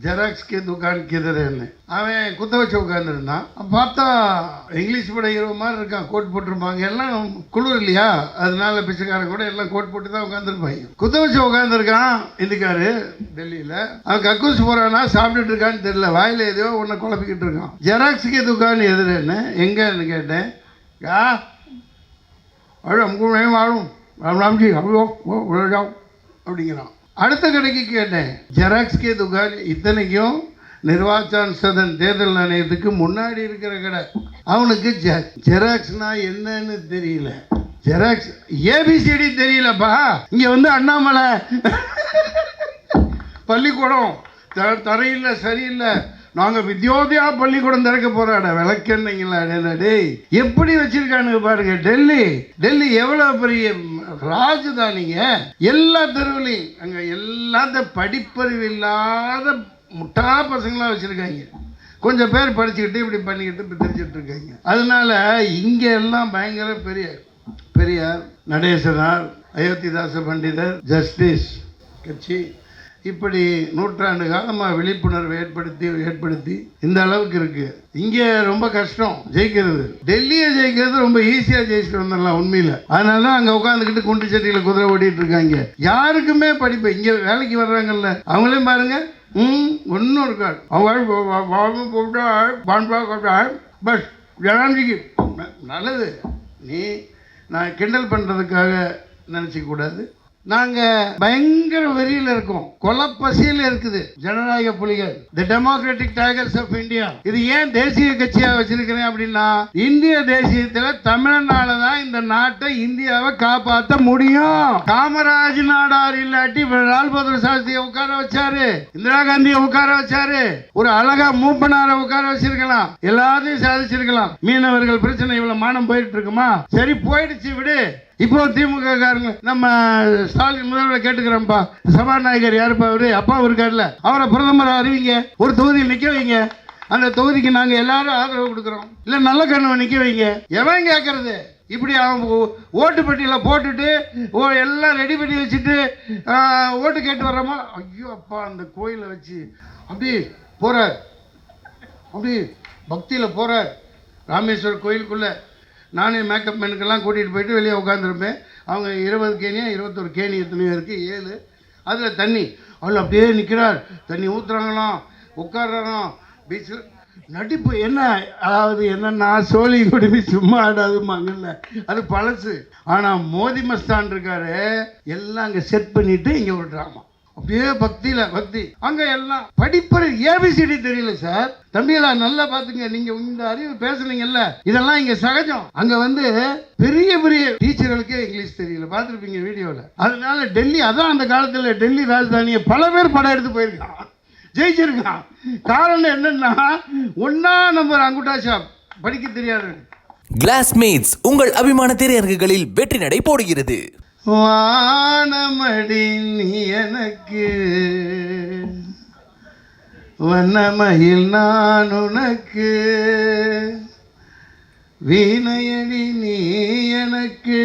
Xerox K துக்கான் கிதறேன்னு அவன் குத்த வச்சு உட்காந்துருந்தான். பார்த்தா இங்கிலீஷ் படிக்கிற மாதிரி இருக்கான், கோட் போட்டிருப்பாங்க, எல்லாம் குளிர் இல்லையா, அதனால பிச்சைக்காரன் கூட எல்லாம் கோட் போட்டு தான் உட்காந்துருப்பாங்க. குத்த வச்சு உட்காந்துருக்கான் இந்துக்காரு டெல்லியில். அவன் கக்கூஸ் போறானா சாப்பிட்டுட்டு இருக்கான்னு தெரியல, வாயில ஏதோ ஒன்று குழப்பிக்கிட்டு இருக்கான். ஜெராக்ஸ் கே துக்கான் எதிரேன்னு எங்கன்னு கேட்டேன். யா வாழும் அப்படிங்கிறான். அடுத்த கடைக்கு கேட்டேன், ஜெராக்ஸ் கே துகான், இத்தனைக்கும் நிர்வாச்சன் சதன் தேர்தல் நாணயத்துக்கு முன்னாடி இருக்கிற கடை. அவனுக்கு ஜெராக்ஸ்னா என்னன்னு தெரியல, ஜெராக்ஸ் ஏபிசிடி தெரியலப்பா. இங்க வந்து அண்ணாமலை பள்ளிக்கூடம் தரையில்லை சரியில்லை, நாங்க வித்யோதயா பள்ளிக்கூடம் திறக்க போறாட விளக்கன்னீங்களா டேய், எப்படி வச்சிருக்கானுங்க பாருங்க. டெல்லி எவ்வளவு பெரிய ராஜதானிங்க, எல்லா தெருவிலையும் அங்க எல்லாத்த படிப்பறிவு இல்லாத முட்டா பசங்களா வச்சிருக்காங்க. கொஞ்சம் பேர் படிச்சுக்கிட்டு இப்படி பண்ணிக்கிட்டு இப்படி தெரிஞ்சிட்டு இருக்காங்க. அதனால இங்க எல்லாம் பயங்கர பெரியார், நடேசனார், அயோத்திதாச பண்டிதர், ஜஸ்டிஸ் கட்சி, இப்படி நூற்றாண்டு காலமாக விழிப்புணர்வை ஏற்படுத்தி இந்த அளவுக்கு இருக்கு. இங்கே ரொம்ப கஷ்டம் ஜெயிக்கிறது, டெல்லியை ஜெயிக்கிறது ரொம்ப ஈஸியாக ஜெயிச்சுட்டு வந்துடலாம் உண்மையில். அதனால தான் அங்கே உட்காந்துக்கிட்டு குண்டு சட்டியில் குதிரை ஓடிட்டு இருக்காங்க. யாருக்குமே படிப்பு, இங்கே வேலைக்கு வர்றாங்கல்ல அவங்களையும் பாருங்க, ஒன்றும் இருக்காது. பஸ் ஜனாதிக்கு நல்லது, நான் கிண்டல் பண்ணுறதுக்காக நினச்சிக்க கூடாது. நாங்கள் பயங்கர வெறியில் இருக்கோம், கொலப்பசியில் இருக்குது ஜனநாயக புலிகள், the democratic tigers of India. இது ஏன் தேசிய கட்சியாக வச்சிருக்கிறேன் அப்படின்னா, இந்திய தேசியத்தில் தமிழ்நாடு தான் இந்த நாட்டை இந்தியாவை காப்பாற்ற முடியும். காமராஜ் நாடார் இல்லாட்டி லால் பகதூர் சாஸ்திரியை உட்கார வச்சாரு, இந்திரா காந்தியை உட்கார வச்சாரு, ஒரு அழகா மூப்பனாரை உட்கார வச்சிருக்கலாம், எல்லாத்தையும் சாதிச்சிருக்கலாம். மீனவர்கள் பிரச்சனை இவ்வளவு மானம் போயிட்டு இருக்குமா? சரி போயிடுச்சு விடு. இப்போ திமுக காரங்க நம்ம ஸ்டாலின் முதல்வர் கேட்டுக்கிறோம்ப்பா, சபாநாயகர் யாருப்பா அவரு, அப்பா இருக்காருல்ல, அவரை பிரதமர் அறிவிங்க, ஒரு தொகுதியில் நிக்க வைங்க, அந்த தொகுதிக்கு நாங்க எல்லாரும் ஆதரவு கொடுக்குறோம், இல்ல நல்ல கண்ணவை நிக்க வைங்க. எவன் கேட்கறது? இப்படி அவன் ஓட்டு பெட்டியில போட்டுட்டு எல்லாம் ரெடி பண்ணி வச்சுட்டு ஓட்டு கேட்டு வர்றோமா? ஐயோ அப்பா, அந்த கோயிலை வச்சு அப்படி போறார், அப்படி பக்தியில போறார் ராமேஸ்வரர் கோயிலுக்குள்ள. நானே மேக்கப் மேனுக்கெல்லாம் கூட்டிகிட்டு போயிட்டு வெளியே உட்காந்துருப்பேன். அவங்க 20 கேணியா 21 கேணி எத்தனையோ இருக்குது, 7, அதில் தண்ணி, அவள் அப்படியே நிற்கிறார், தண்ணி ஊற்றுறாங்களாம், உட்காடுறாங்களாம். பீச்சில் நடிப்பு என்ன, அதாவது என்னன்னா சோழி குடிமை சும்மா ஆடாதுமாங்கல்ல, அது பழசு. ஆனால் மோதி மஸ்தான் இருக்காரு, எல்லாம் அங்கே செட் பண்ணிட்டு இங்கே ஒரு ட்ராமா, அப்படியே பக்தி அங்க எல்லாம் படிப்பது ஏபிசிடி தெரியல சார். தம்பிகளா நல்லா பாத்துங்க, நீங்க இந்த அறிவு பேசுனீங்கல்ல, இதெல்லாம் இங்க சகஜம். அங்க வந்து பெரிய டீச்சர்களுக்கே இங்கிலீஷ் தெரியல, பார்த்துருப்பீங்க வீடியோல. அதனால டெல்லி, அதான் அந்த காலத்துல டெல்லி ராஜதானியை பல பேர் படம் எடுத்து போயிருக்கான், ஜெயிச்சிருக்கான். காரணம் என்னன்னா, 1ஆம் நம்பர் அங்குட்டா ஷாப் படிக்க தெரியாது. கிளாஸ்மேட்ஸ் உங்கள் அபிமான திரையரங்குகளில் வெற்றி நடை போடுகிறது. வானமடி நீ எனக்கு, வண்ணமயில் நான் உனக்கு, வீணையடி நீ எனக்கு,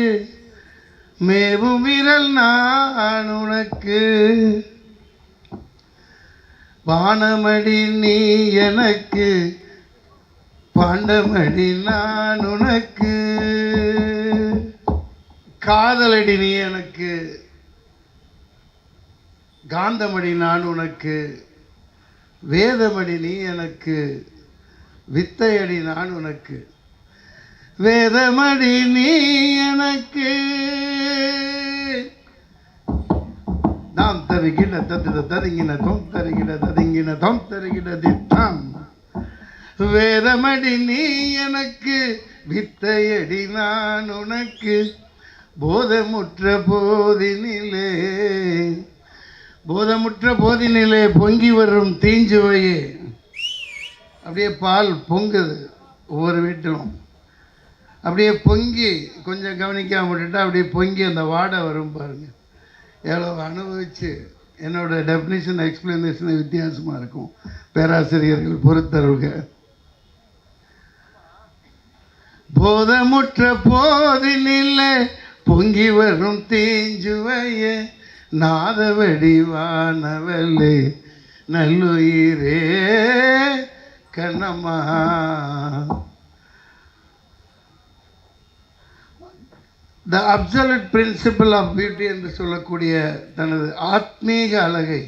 மேவும் விரல் நான் உனக்கு. வானமடி நீ எனக்கு, பாண்டமடி நான் உனக்கு, காதலடி நீ எனக்கு, காந்தமடி நான் உனக்கு, வேதமடி நீ எனக்கு, வித்தையடி நான் உனக்கு, வேதமடி நீ எனக்கு. நாம் தருகின தருகின தொம் தருகின தருகின தொம் தருகின திட்டம். வேதமடி நீ எனக்கு, வித்தையடி நான் உனக்கு, போதமுற்ற போதினிலே பொங்கி வரும் தீஞ்சுவையே. அப்படியே பால் பொங்குது ஒவ்வொரு வீட்டிலும், அப்படியே பொங்கி கொஞ்சம் கவனிக்காம விட்டுட்டா அப்படியே பொங்கி அந்த வாடை வரும் பாருங்க. எவ்வளோ அனுபவிச்சு என்னோட டெஃபினிஷன் எக்ஸ்பிளனேஷன் வித்தியாசமாக இருக்கும், பேராசிரியர்கள் பொறுத்தருக. போதமுற்ற போதினிலே பொங்கி வரும் தீஞ்சுவையே, நாத வடிவானவளே நல்லுயிரே Kannamma. The absolute principle of beauty என்று சொல்லக்கூடிய தனது ஆத்மீக அழகை,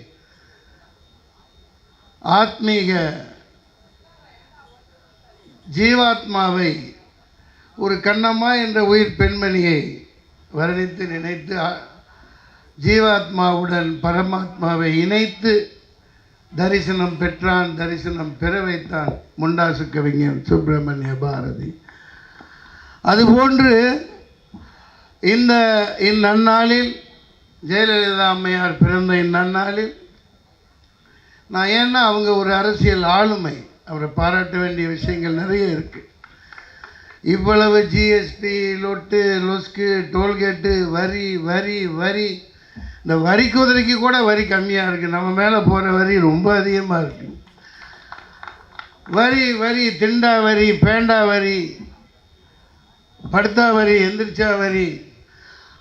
ஆத்மீக ஜீவாத்மாவை, ஒரு கண்ணம்மா என்ற உயிர் பெண்மணியை வர்ணித்து நினைத்து ஜீவாத்மாவுடன் பரமாத்மாவை இணைத்து தரிசனம் பெற்றான், தரிசனம் பெற வைத்தான் முண்டாசு கவிஞர் சுப்பிரமணிய பாரதி. அதுபோன்று இந்நன்னாளில் ஜெயலலிதா அம்மையார் பிறந்த இந்நன்னாளில் நான் ஏன்னா அவங்க ஒரு அரசியல் ஆளுமை, அவரை பாராட்ட வேண்டிய விஷயங்கள் நிறைய இருக்குது. இவ்வளவு ஜிஎஸ்டி, லொட்டு லொஸ்கு, டோல்கேட்டு, வரி வரி வரி, இந்த வரி குதிரைக்கு கூட வரி கம்மியாக இருக்குது, நம்ம மேலே போகிற வரி ரொம்ப அதிகமாக இருக்குது. வரி வரி, திண்டா வரி, பேண்டா வரி, படுத்தா வரி, எந்திரிச்சா வரி,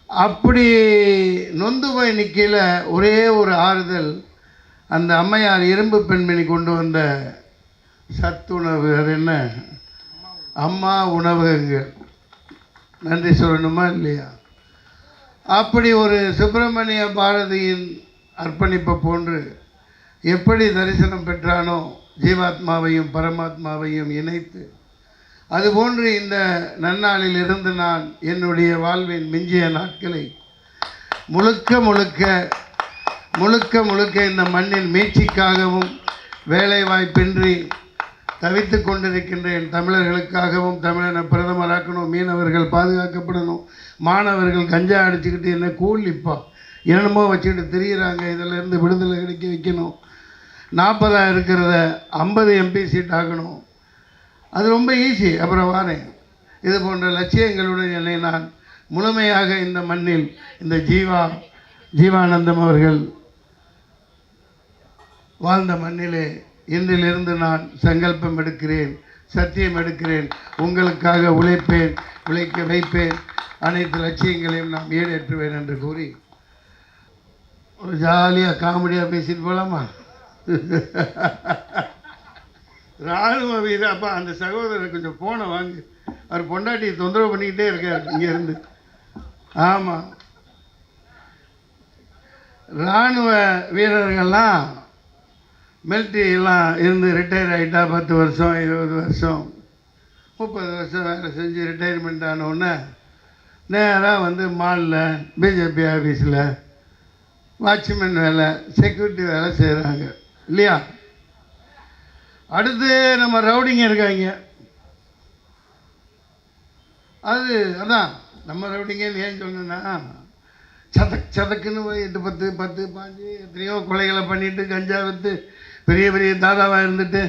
அப்படி நொந்து போய் நிற்கல. ஒரே ஒரு ஆறுதல், அந்த அம்மையார் இரும்பு பெண்மணி கொண்டு வந்த சத்துணவு, அது என்ன, அம்மா உணவகங்கள், நன்றி சொல்லணுமா இல்லையா? அப்படி ஒரு சுப்பிரமணிய பாரதியின் அர்ப்பணிப்பை போன்று எப்படி தரிசனம் பெற்றானோ ஜீவாத்மாவையும் பரமாத்மாவையும் இணைத்து, அதுபோன்று இந்த நன்னாளில் இருந்து நான் என்னுடைய வாழ்வின் மிஞ்சிய நாட்களை முழுக்க முழுக்க முழுக்க முழுக்க இந்த மண்ணின் மீட்சிக்காகவும், வேலை வாய்ப்பின்றி தவித்து கொண்டிருக்கின்ற என் தமிழர்களுக்காகவும், தமிழனை பிரதமராக்கணும், மீனவர்கள் பாதுகாக்கப்படணும், மாணவர்கள் கஞ்சா அடிச்சுக்கிட்டு என்ன கூலிப்பா என்னமோ வச்சுக்கிட்டு திரியிறாங்க, இதிலேருந்து விடுதலை கிடைக்க வைக்கணும், 40 இருக்கிறத 50 எம்பி சீட் ஆகணும், அது ரொம்ப ஈஸி, அப்புறம் வாரேன். இது போன்ற லட்சியங்களுடன் என்னை நான் முழுமையாக இந்த மண்ணில், இந்த ஜீவானந்தம் அவர்கள் வாழ்ந்த மண்ணிலே இன்றிலிருந்து நான் சங்கல்பம் எடுக்கிறேன், சத்தியம் எடுக்கிறேன், உங்களுக்காக உழைப்பேன், உழைக்க வைப்பேன், அனைத்து லட்சியங்களையும் நாம் ஈடேற்றுவேன் என்று கூறி ஒரு ஜாலியாக காமெடியாக பேசிட்டு போகலாமா? இராணுவ வீரர், அப்பா அந்த சகோதரர் கொஞ்சம் ஃபோனை வாங்கு, அவர் பொண்டாட்டியை தொந்தரவு பண்ணிக்கிட்டே இருக்கார் இங்கேருந்து. ஆமாம், இராணுவ வீரர்கள்லாம் மிலிட்ரியெல்லாம் இருந்து ரிட்டையர் ஆகிட்டா 10 வருஷம் 20 வருஷம் 30 வருஷம் வேலை செஞ்சு ரிட்டையர்மெண்ட் ஆனவுடனே நேராக வந்து மாலில் பிஜேபி ஆஃபீஸில் வாட்ச்மேன் வேலை, செக்யூரிட்டி வேலை செய்கிறாங்க இல்லையா? அடுத்து நம்ம ரவுடிங்க இருக்காங்க, அதான் நம்ம ரவுடிங்கன்னு ஏன் சொன்னேன்னா, சதக்குன்னு போய் 8 10 10 5 எத்தனையோ கொலைகளை பண்ணிவிட்டு, கஞ்சா விற்று பெரிய பெரிய தாதாவாக இருந்துட்டு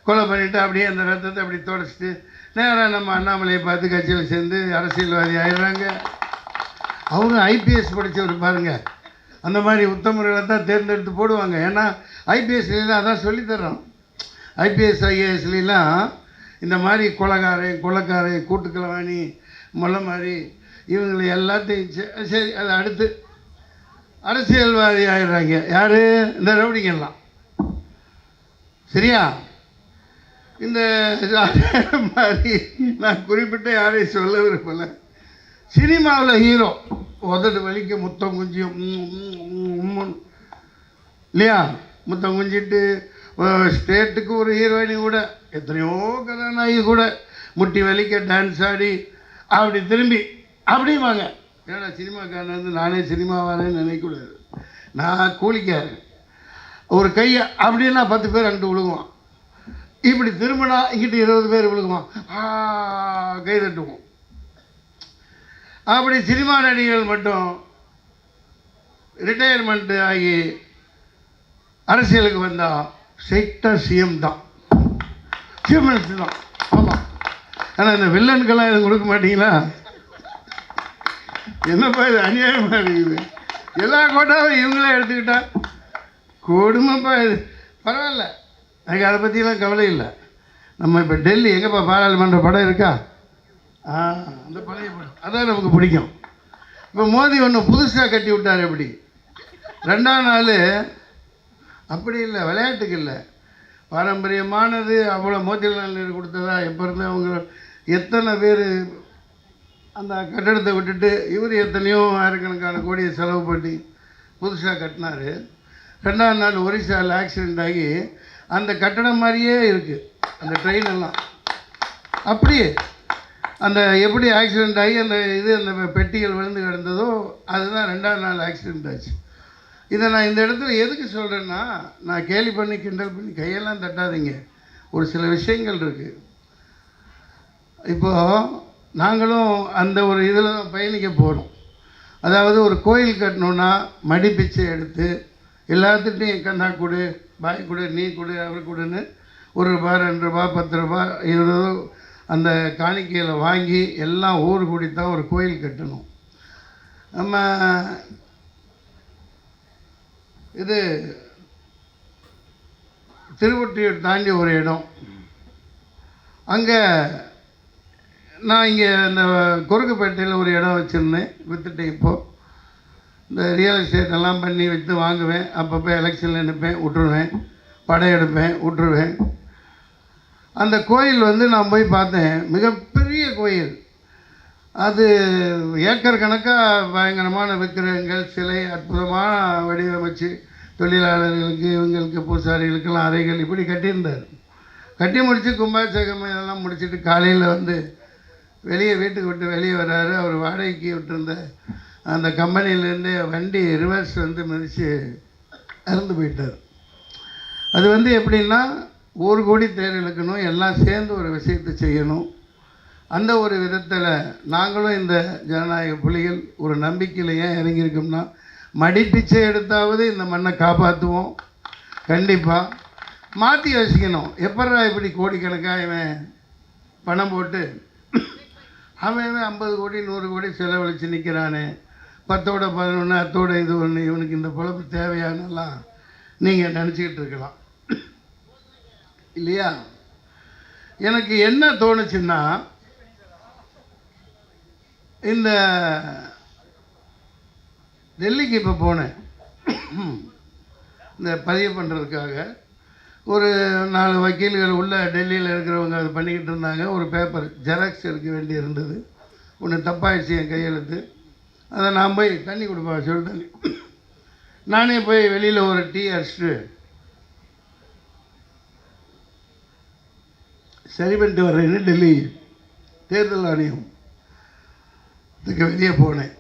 கொலை பண்ணிவிட்டு, அப்படியே அந்த ரத்தத்தை அப்படி தொடச்சிட்டு நேராக நம்ம அண்ணாமலையை பார்த்து கட்சியில் சேர்ந்து அரசியல்வாதி ஆயிடுறாங்க. அவங்க ஐபிஎஸ் படித்தவர் பாருங்கள், அந்த மாதிரி உத்தமர்களை தான் தேர்ந்தெடுத்து போடுவாங்க. ஏன்னா ஐபிஎஸ்லாம் அதான் சொல்லித்தர்றோம். ஐபிஎஸ் ஐஏஎஸ்லாம் இந்த மாதிரி கொலைக்காரன் கூட்டுக்கலவாணி முல்லை மாதிரி இவங்களை எல்லாத்தையும் சரி, அது அடுத்து அரசியல்வாதி ஆயிடுறாங்க. யார்? இந்த ரவுடிங்கெல்லாம். சரியா? இந்த மாதிரி நான் குறிப்பிட்ட யாரையும் சொல்ல விரும்பலை. சினிமாவில் ஹீரோ உதடு வலிக்க முத்தம் குஞ்சியும் இல்லையா, முத்தம் குஞ்சிட்டு ஸ்டேட்டுக்கு ஒரு ஹீரோயினி கூட, எத்தனையோ கதாநாயகி கூட முட்டி வலிக்க டான்ஸ் ஆடி அப்படி திரும்பி அப்படிவாங்க. ஏன்னா சினிமாக்காரன் வந்து நானே சினிமாவானேன்னு நினைக்கக்கூடாது, நான் கூலிக்காரன். ஒரு கையை அப்படின்னா 10 பேர் அங்கிட்டு விழுகுவான், இப்படி திரும்பினா இங்கிட்டு 20 பேர் விழுகுவான், கை தட்டுவோம். அப்படி சினிமா நடிகர்கள் மட்டும் ரிட்டையர்மெண்ட்டு ஆகி அரசியலுக்கு வந்தால் ஸ்ட்ரெயிட்டாக சிஎம் தான், சீஃப் மினிஸ்டர் தான். ஆமாம், ஆனால் இந்த வில்லனுக்கெல்லாம் எதுவும் கொடுக்க மாட்டீங்களா? என்னப்பா இது அநியாயமாக இருக்குது, எல்லா கோட்டாவும் இவங்களே எடுத்துக்கிட்டா கொடுமைப்பா இது. பரவாயில்ல, எனக்கு அதை பற்றிலாம் கவலை இல்லை. நம்ம இப்போ டெல்லி எங்கேப்பா பாராளுமன்ற படம் இருக்கா? அந்த பழைய படம் அதான் நமக்கு பிடிக்கும். இப்போ மோடி ஒன்று புதுசாக கட்டி விட்டார். எப்படி 2ஆம் நாள் அப்படி இல்லை, விளையாட்டுக்கு இல்லை, பாரம்பரியமானது. அவ்வளோ மோதிலால் நேரு கொடுத்ததா எப்போ இருந்து அவங்க எத்தனை பேர் அந்த கட்டடத்தை விட்டுட்டு இவர் எத்தனையோ ஆயிரக்கணக்கான கோடியை செலவு பண்ணி புதுசாக கட்டினார். 2ஆம் நாள் ஒரிசாவில் ஆக்சிடெண்ட் ஆகி அந்த கட்டடம் மாதிரியே இருக்குது அந்த ட்ரெயின் எல்லாம். அப்படியே அந்த எப்படி ஆக்சிடெண்ட் ஆகி அந்த அந்த பெட்டிகள் விழுந்து கிடந்ததோ அதுதான் 2ஆம் நாள் ஆக்சிடெண்ட் ஆச்சு. இதை நான் இந்த இடத்துல எதுக்கு சொல்கிறேன்னா, நான் கேலி பண்ணி கிண்டல் பண்ணி கையெல்லாம் தட்டாதீங்க. ஒரு சில விஷயங்கள் இருக்குது. இப்போது நாங்களும் அந்த ஒரு இதில் தான் பயணிக்க போகிறோம். அதாவது ஒரு கோயில் கட்டணுன்னா மடி பிச்சை எடுத்து எல்லாத்துட்டையும் கந்தா கொடு, பாய் கொடு, நீ கொடு, அவர் கொடுன்னு ₹1, ₹2, ₹10, ₹20 அந்த காணிக்கையில் வாங்கி எல்லாம் ஊர் கூடி தான் ஒரு கோயில் கட்டணும். நம்ம இது திருவொற்றியூர் தாண்டி ஒரு இடம், அங்கே நான் இங்கே இந்த குறுக்குப்பேட்டையில் ஒரு இடம் வச்சுருந்தேன், விற்றுட்டேன். இப்போது இந்த ரியல் எஸ்டேட் எல்லாம் பண்ணி விற்று வாங்குவேன். அப்பப்போ எலெக்ஷனில் நிற்பேன், விட்டுருவேன், படையெடுப்பேன், விட்டுருவேன். அந்த கோயில் நான் போய் பார்த்தேன், மிகப்பெரிய கோயில். அது ஏக்கர் கணக்காக பயங்கரமான விக்கிரகங்கள், சிலை, அற்புதமான வடிவமைச்சு தொழிலாளர்களுக்கு, இவங்களுக்கு, பூசாரிகளுக்கெல்லாம் அறைகள் இப்படி கட்டியிருந்தார். கட்டி முடித்து கும்பாபிஷேகம் இதெல்லாம் முடிச்சுட்டு காலையில் வெளியே வீட்டுக்கு விட்டு வெளியே வர்றாரு. அவர் வாடகைக்கு விட்டுருந்த அந்த கம்பெனிலேருந்து வண்டி ரிவர்ஸ் மிதித்து இறந்து போயிட்டார். அது எப்படின்னா, ஒரு கோடி தேர் இழுக்கணும், எல்லாம் சேர்ந்து ஒரு விஷயத்தை செய்யணும். அந்த ஒரு விதத்தில் நாங்களும் இந்த ஜனநாயக புலிகள் ஒரு நம்பிக்கையில் ஏன் இறங்கியிருக்கோம்னா, மடிப்பிச்சை எடுத்தாவது இந்த மண்ணை காப்பாற்றுவோம். கண்டிப்பாக மாற்றி யோசிக்கணும். எப்படா இப்படி கோடிக்கணக்காக இவன் பணம் போட்டு அவன் 50 கோடி 100 கோடி செலவழித்து நிற்கிறானே, 10ஓட 11 அத்தோட இது ஒன்று, இவனுக்கு இந்த பொழப்பு தேவையானலாம் நீங்கள் நினச்சிக்கிட்டு இருக்கலாம் இல்லையா? எனக்கு என்ன தோணுச்சுன்னா, இந்த டெல்லிக்கு இப்போ போனேன் இந்த பதிவு பண்ணுறதுக்காக. ஒரு 4 வக்கீல்கள் உள்ள டெல்லியில் இருக்கிறவங்க அது பண்ணிக்கிட்டு இருந்தாங்க. ஒரு பேப்பர் ஜெராக்ஸ் எடுக்க வேண்டி இருந்தது. ஒன்று தப்பாயிடுச்சு என் கையெழுத்து. அதை நான் போய் தண்ணி கொடுப்பா சொல்லி தண்ணி நானே போய் வெளியில் ஒரு டீ அடிச்சுட்டு சரி பண்ணிட்டு வர்றேன்னு டெல்லி தேர்தல் ஆணையம் இதுக்கு வெளியே போனேன்.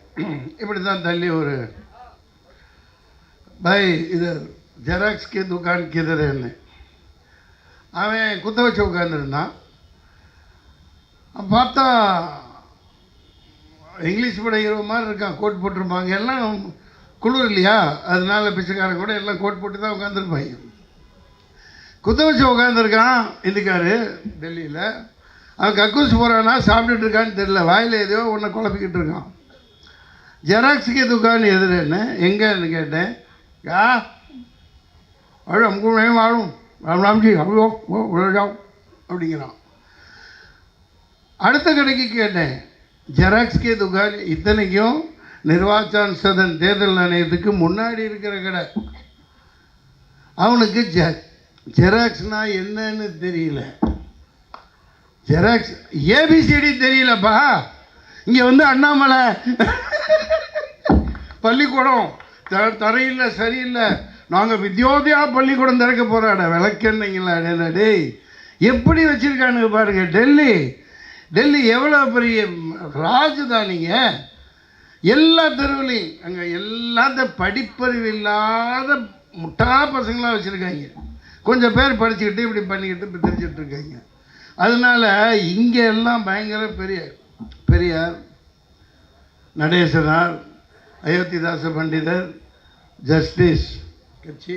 இப்படி தான் தள்ளி ஒரு பாய் இது ஜெராக்ஸ்க்கு துக்கான் கிதறேன்னு அவன் குத்த வச்சு உட்காந்துருந்தான். பார்த்தா இங்கிலீஷ் படிக்கிற மாதிரி இருக்கான், கோட் போட்டிருப்பாங்க. எல்லாம் குளிர் இல்லையா, அதனால பிச்சைக்காரன் கூட எல்லாம் கோட் போட்டு தான் உட்காந்துருப்பாங்க. குத்த வச்சு உட்காந்துருக்கான் இந்துக்காரு டெல்லியில். அவன் கக்கூஸ் போகிறானா சாப்பிட்டுட்டு இருக்கான்னு தெரியல, வாயில் எதையோ ஒன்றை குழப்பிக்கிட்டு இருக்கான். ஜெராக்ஸுக்கு துக்கான் எதிரேன்னு எங்கேன்னு கேட்டேன். யா அவ்வளோ நமக்கு வாழும் ராம்ஜி அவ்வளோ அப்படிங்கிறான். அடுத்த கடைக்கு கேட்டேன், ஜெராக்ஸ்கே துக்கான். இத்தனைக்கும் நிர்வாச்சன் சதன் தேர்தல் ஆணையத்துக்கு முன்னாடி இருக்கிற கடை. அவனுக்கு ஜெராக்ஸ்னால் என்னன்னு தெரியல, ஜெராக்ஸ் ஏபிசிடி தெரியலப்பா. இங்கே அண்ணாமலை பள்ளிக்கூடம் தரையில் சரியில்லை, நாங்கள் வித்யோதயா பள்ளிக்கூடம் திறக்க போகிறாட விளக்கன்னீங்களா? டேய் எப்படி வச்சுருக்கானுங்க பாருங்க. டெல்லி எவ்வளோ பெரிய ராஜதானிங்க. எல்லா தெருவுலையும் அங்கே எல்லாத்த படிப்பறிவு இல்லாத முட்டா பசங்களாம் வச்சுருக்காங்க. கொஞ்சம் பேர் படிச்சுக்கிட்டு இப்படி பண்ணிக்கிட்டு இப்படி தெரிஞ்சிட்டு இருக்காங்க. அதனால் இங்கே எல்லாம் பயங்கர பெரியார், நடேசனார், அயோத்திதாச பண்டிதர், ஜஸ்டிஸ் கட்சி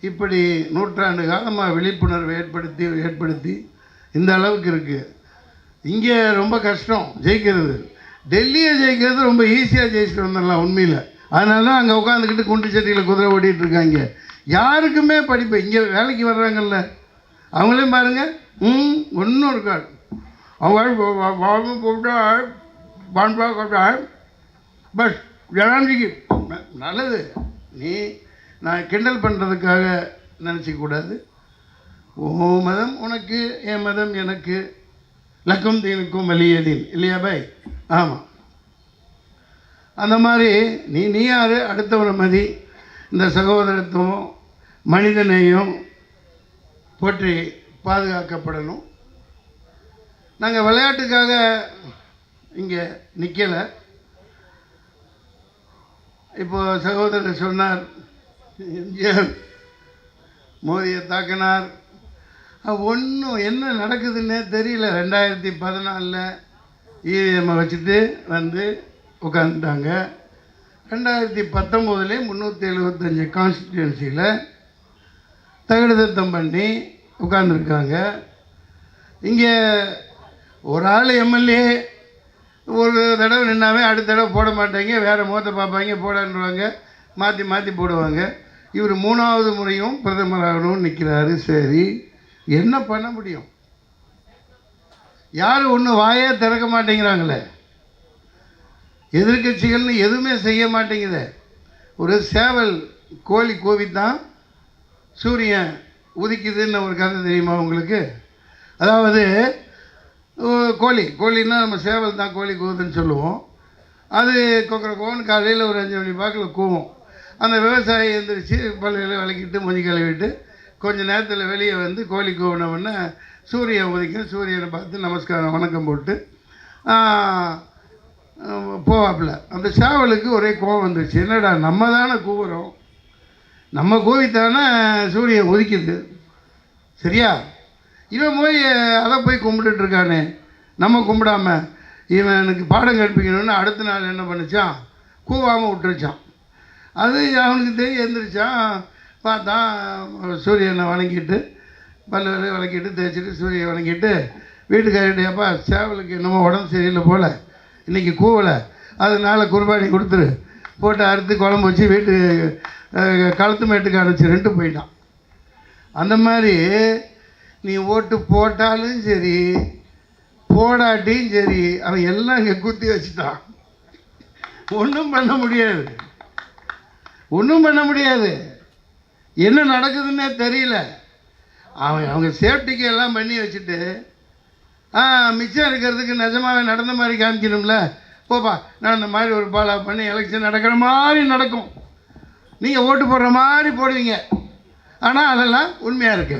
இப்படி நூற்றாண்டு காலமாக விழிப்புணர்வை ஏற்படுத்தி இந்த அளவுக்கு இருக்குது. இங்கே ரொம்ப கஷ்டம் ஜெயிக்கிறது. டெல்லியை ஜெயிக்கிறது ரொம்ப ஈஸியாக ஜெயிச்சுட்டு வந்துடலாம் உண்மையில். அதனால தான் அங்கே உட்காந்துக்கிட்டு குண்டு சட்டியில் குதிரை ஓடிட்டுருக்காங்க. யாருக்குமே படிப்பு இங்கே வேலைக்கு வர்றாங்கல்ல அவங்களையும் பாருங்கள், ஒன்றும் இருக்காது. அவங்க போட்டா பான்பா பஸ் ஜனாதிக்கு நல்லது. நீ நான் கிண்டல் பண்ணுறதுக்காக நினச்சிக்கூடாது. ஓ மதம் உனக்கு, என் மதம் எனக்கு, லக்கும் தீனுக்கும் வலியதீன் இல்லையா பாய்? ஆமாம். அந்த மாதிரி நீ யார், அடுத்தவனை மதி, இந்த சகோதரத்துவம் மனிதனையும் போற்றி பாதுகாக்கப்படணும். நாங்கள் விளையாட்டுக்காக இங்கே நிற்கலை. இப்போ சகோதரர் சொன்னார் எம்ஜிஆர் மோதியை தாக்கினார். ஒன்றும் என்ன நடக்குதுன்னே தெரியல. 2014 இவிஎம்மை வச்சுட்டு வந்து உட்காந்துட்டாங்க. 2019 375 கான்ஸ்டிடியூன்சியில் தகுதித்தம் பண்ணி உட்காந்துருக்காங்க. இங்கே ஒரு ஆள் எம்எல்ஏ ஒரு தடவை நின்னாவே அடுத்த தடவை போட மாட்டாங்க, வேறு முகத்தை பார்ப்பாங்க, போடான்னுவாங்க, மாற்றி மாற்றி போடுவாங்க. இவர் 3வது முறையும் பிரதமராகணும்னு நிற்கிறாரு. சரி, என்ன பண்ண முடியும்? யாரும் ஒன்றும் வாயே திறக்க மாட்டேங்கிறாங்களே. எதிர்கட்சிகள்னு எதுவுமே செய்ய மாட்டேங்குது. ஒரு சேவல் கோழி கோவித்தான் சூரியன் உதிக்குதுன்னு ஒரு கதை தெரியுமா உங்களுக்கு? அதாவது கோழின்னா நம்ம சேவல் தான் கோழி கூவுதுன்னு சொல்லுவோம். அது கோன்னு காலையில் ஒரு 5 மணி வாக்கில் கூவும். அந்த விவசாயி எழுந்திரிச்சு பல்களை விளக்கிட்டு மொழி கழுவிட்டு கொஞ்சம் நேரத்தில் வெளியே வந்து கோழி கூவினவுடனே சூரியன் உதிக்கும். சூரியனை பார்த்து நமஸ்காரம் வணக்கம் போட்டு போவாப்பில். அந்த சேவலுக்கு ஒரே கோவம் வந்துச்சு. என்னடா நம்ம தானே கூவுறோம், நம்ம கூவித்தானே சூரியன் உதிக்குது, சரியா? இவன் அதை போய் கும்பிட்டுருக்கானே, நம்ம கும்பிடாம இவன் எனக்கு பாடம் கற்பிக்கணும்னு அடுத்த நாள் என்ன பண்ணிச்சான், கூவாமல் விட்டுருச்சான். அது அவனுக்கு தெரியும். எழுந்திரிச்சான், பார்த்தான் சூரியனை வணங்கிட்டு பல்லு விளக்கிட்டு தேய்ச்சிட்டு சூரியனை வணங்கிட்டு வீட்டுக்காரிட்டேப்பா சேவலுக்கு என்னமோ உடம்பு சரியில்லை போல், இன்றைக்கி கூவலை, அதனால் குர்பானி கொடுத்துரு, போட்டு அறுத்து குழம்பு வச்சு வீட்டு களத்து மேட்டுக்கு அனுப்பிச்சிருன்ட்டு போயிட்டான். அந்த மாதிரி நீ ஓட்டு போட்டாலும் சரி போடாட்டியும் சரி அவன் எல்லாம் இங்கே குத்தி வச்சுட்டான். ஒன்றும் பண்ண முடியாது, ஒன்றும் பண்ண முடியாது. என்ன நடக்குதுன்னே தெரியல. அவங்க சேஃப்டிக்கு எல்லாம் பண்ணி வச்சுட்டு மிச்சம் இருக்கிறதுக்கு நிஜமாகவே நடந்த மாதிரி காமிக்கணும்ல. போப்பா, நான் இந்த மாதிரி ஒரு பாலா பண்ணி எலெக்ஷன் நடக்கிற மாதிரி நடக்கும், நீங்கள் ஓட்டு போடுற மாதிரி போடுவீங்க, ஆனால் அதெல்லாம் உண்மையாக இருக்கு.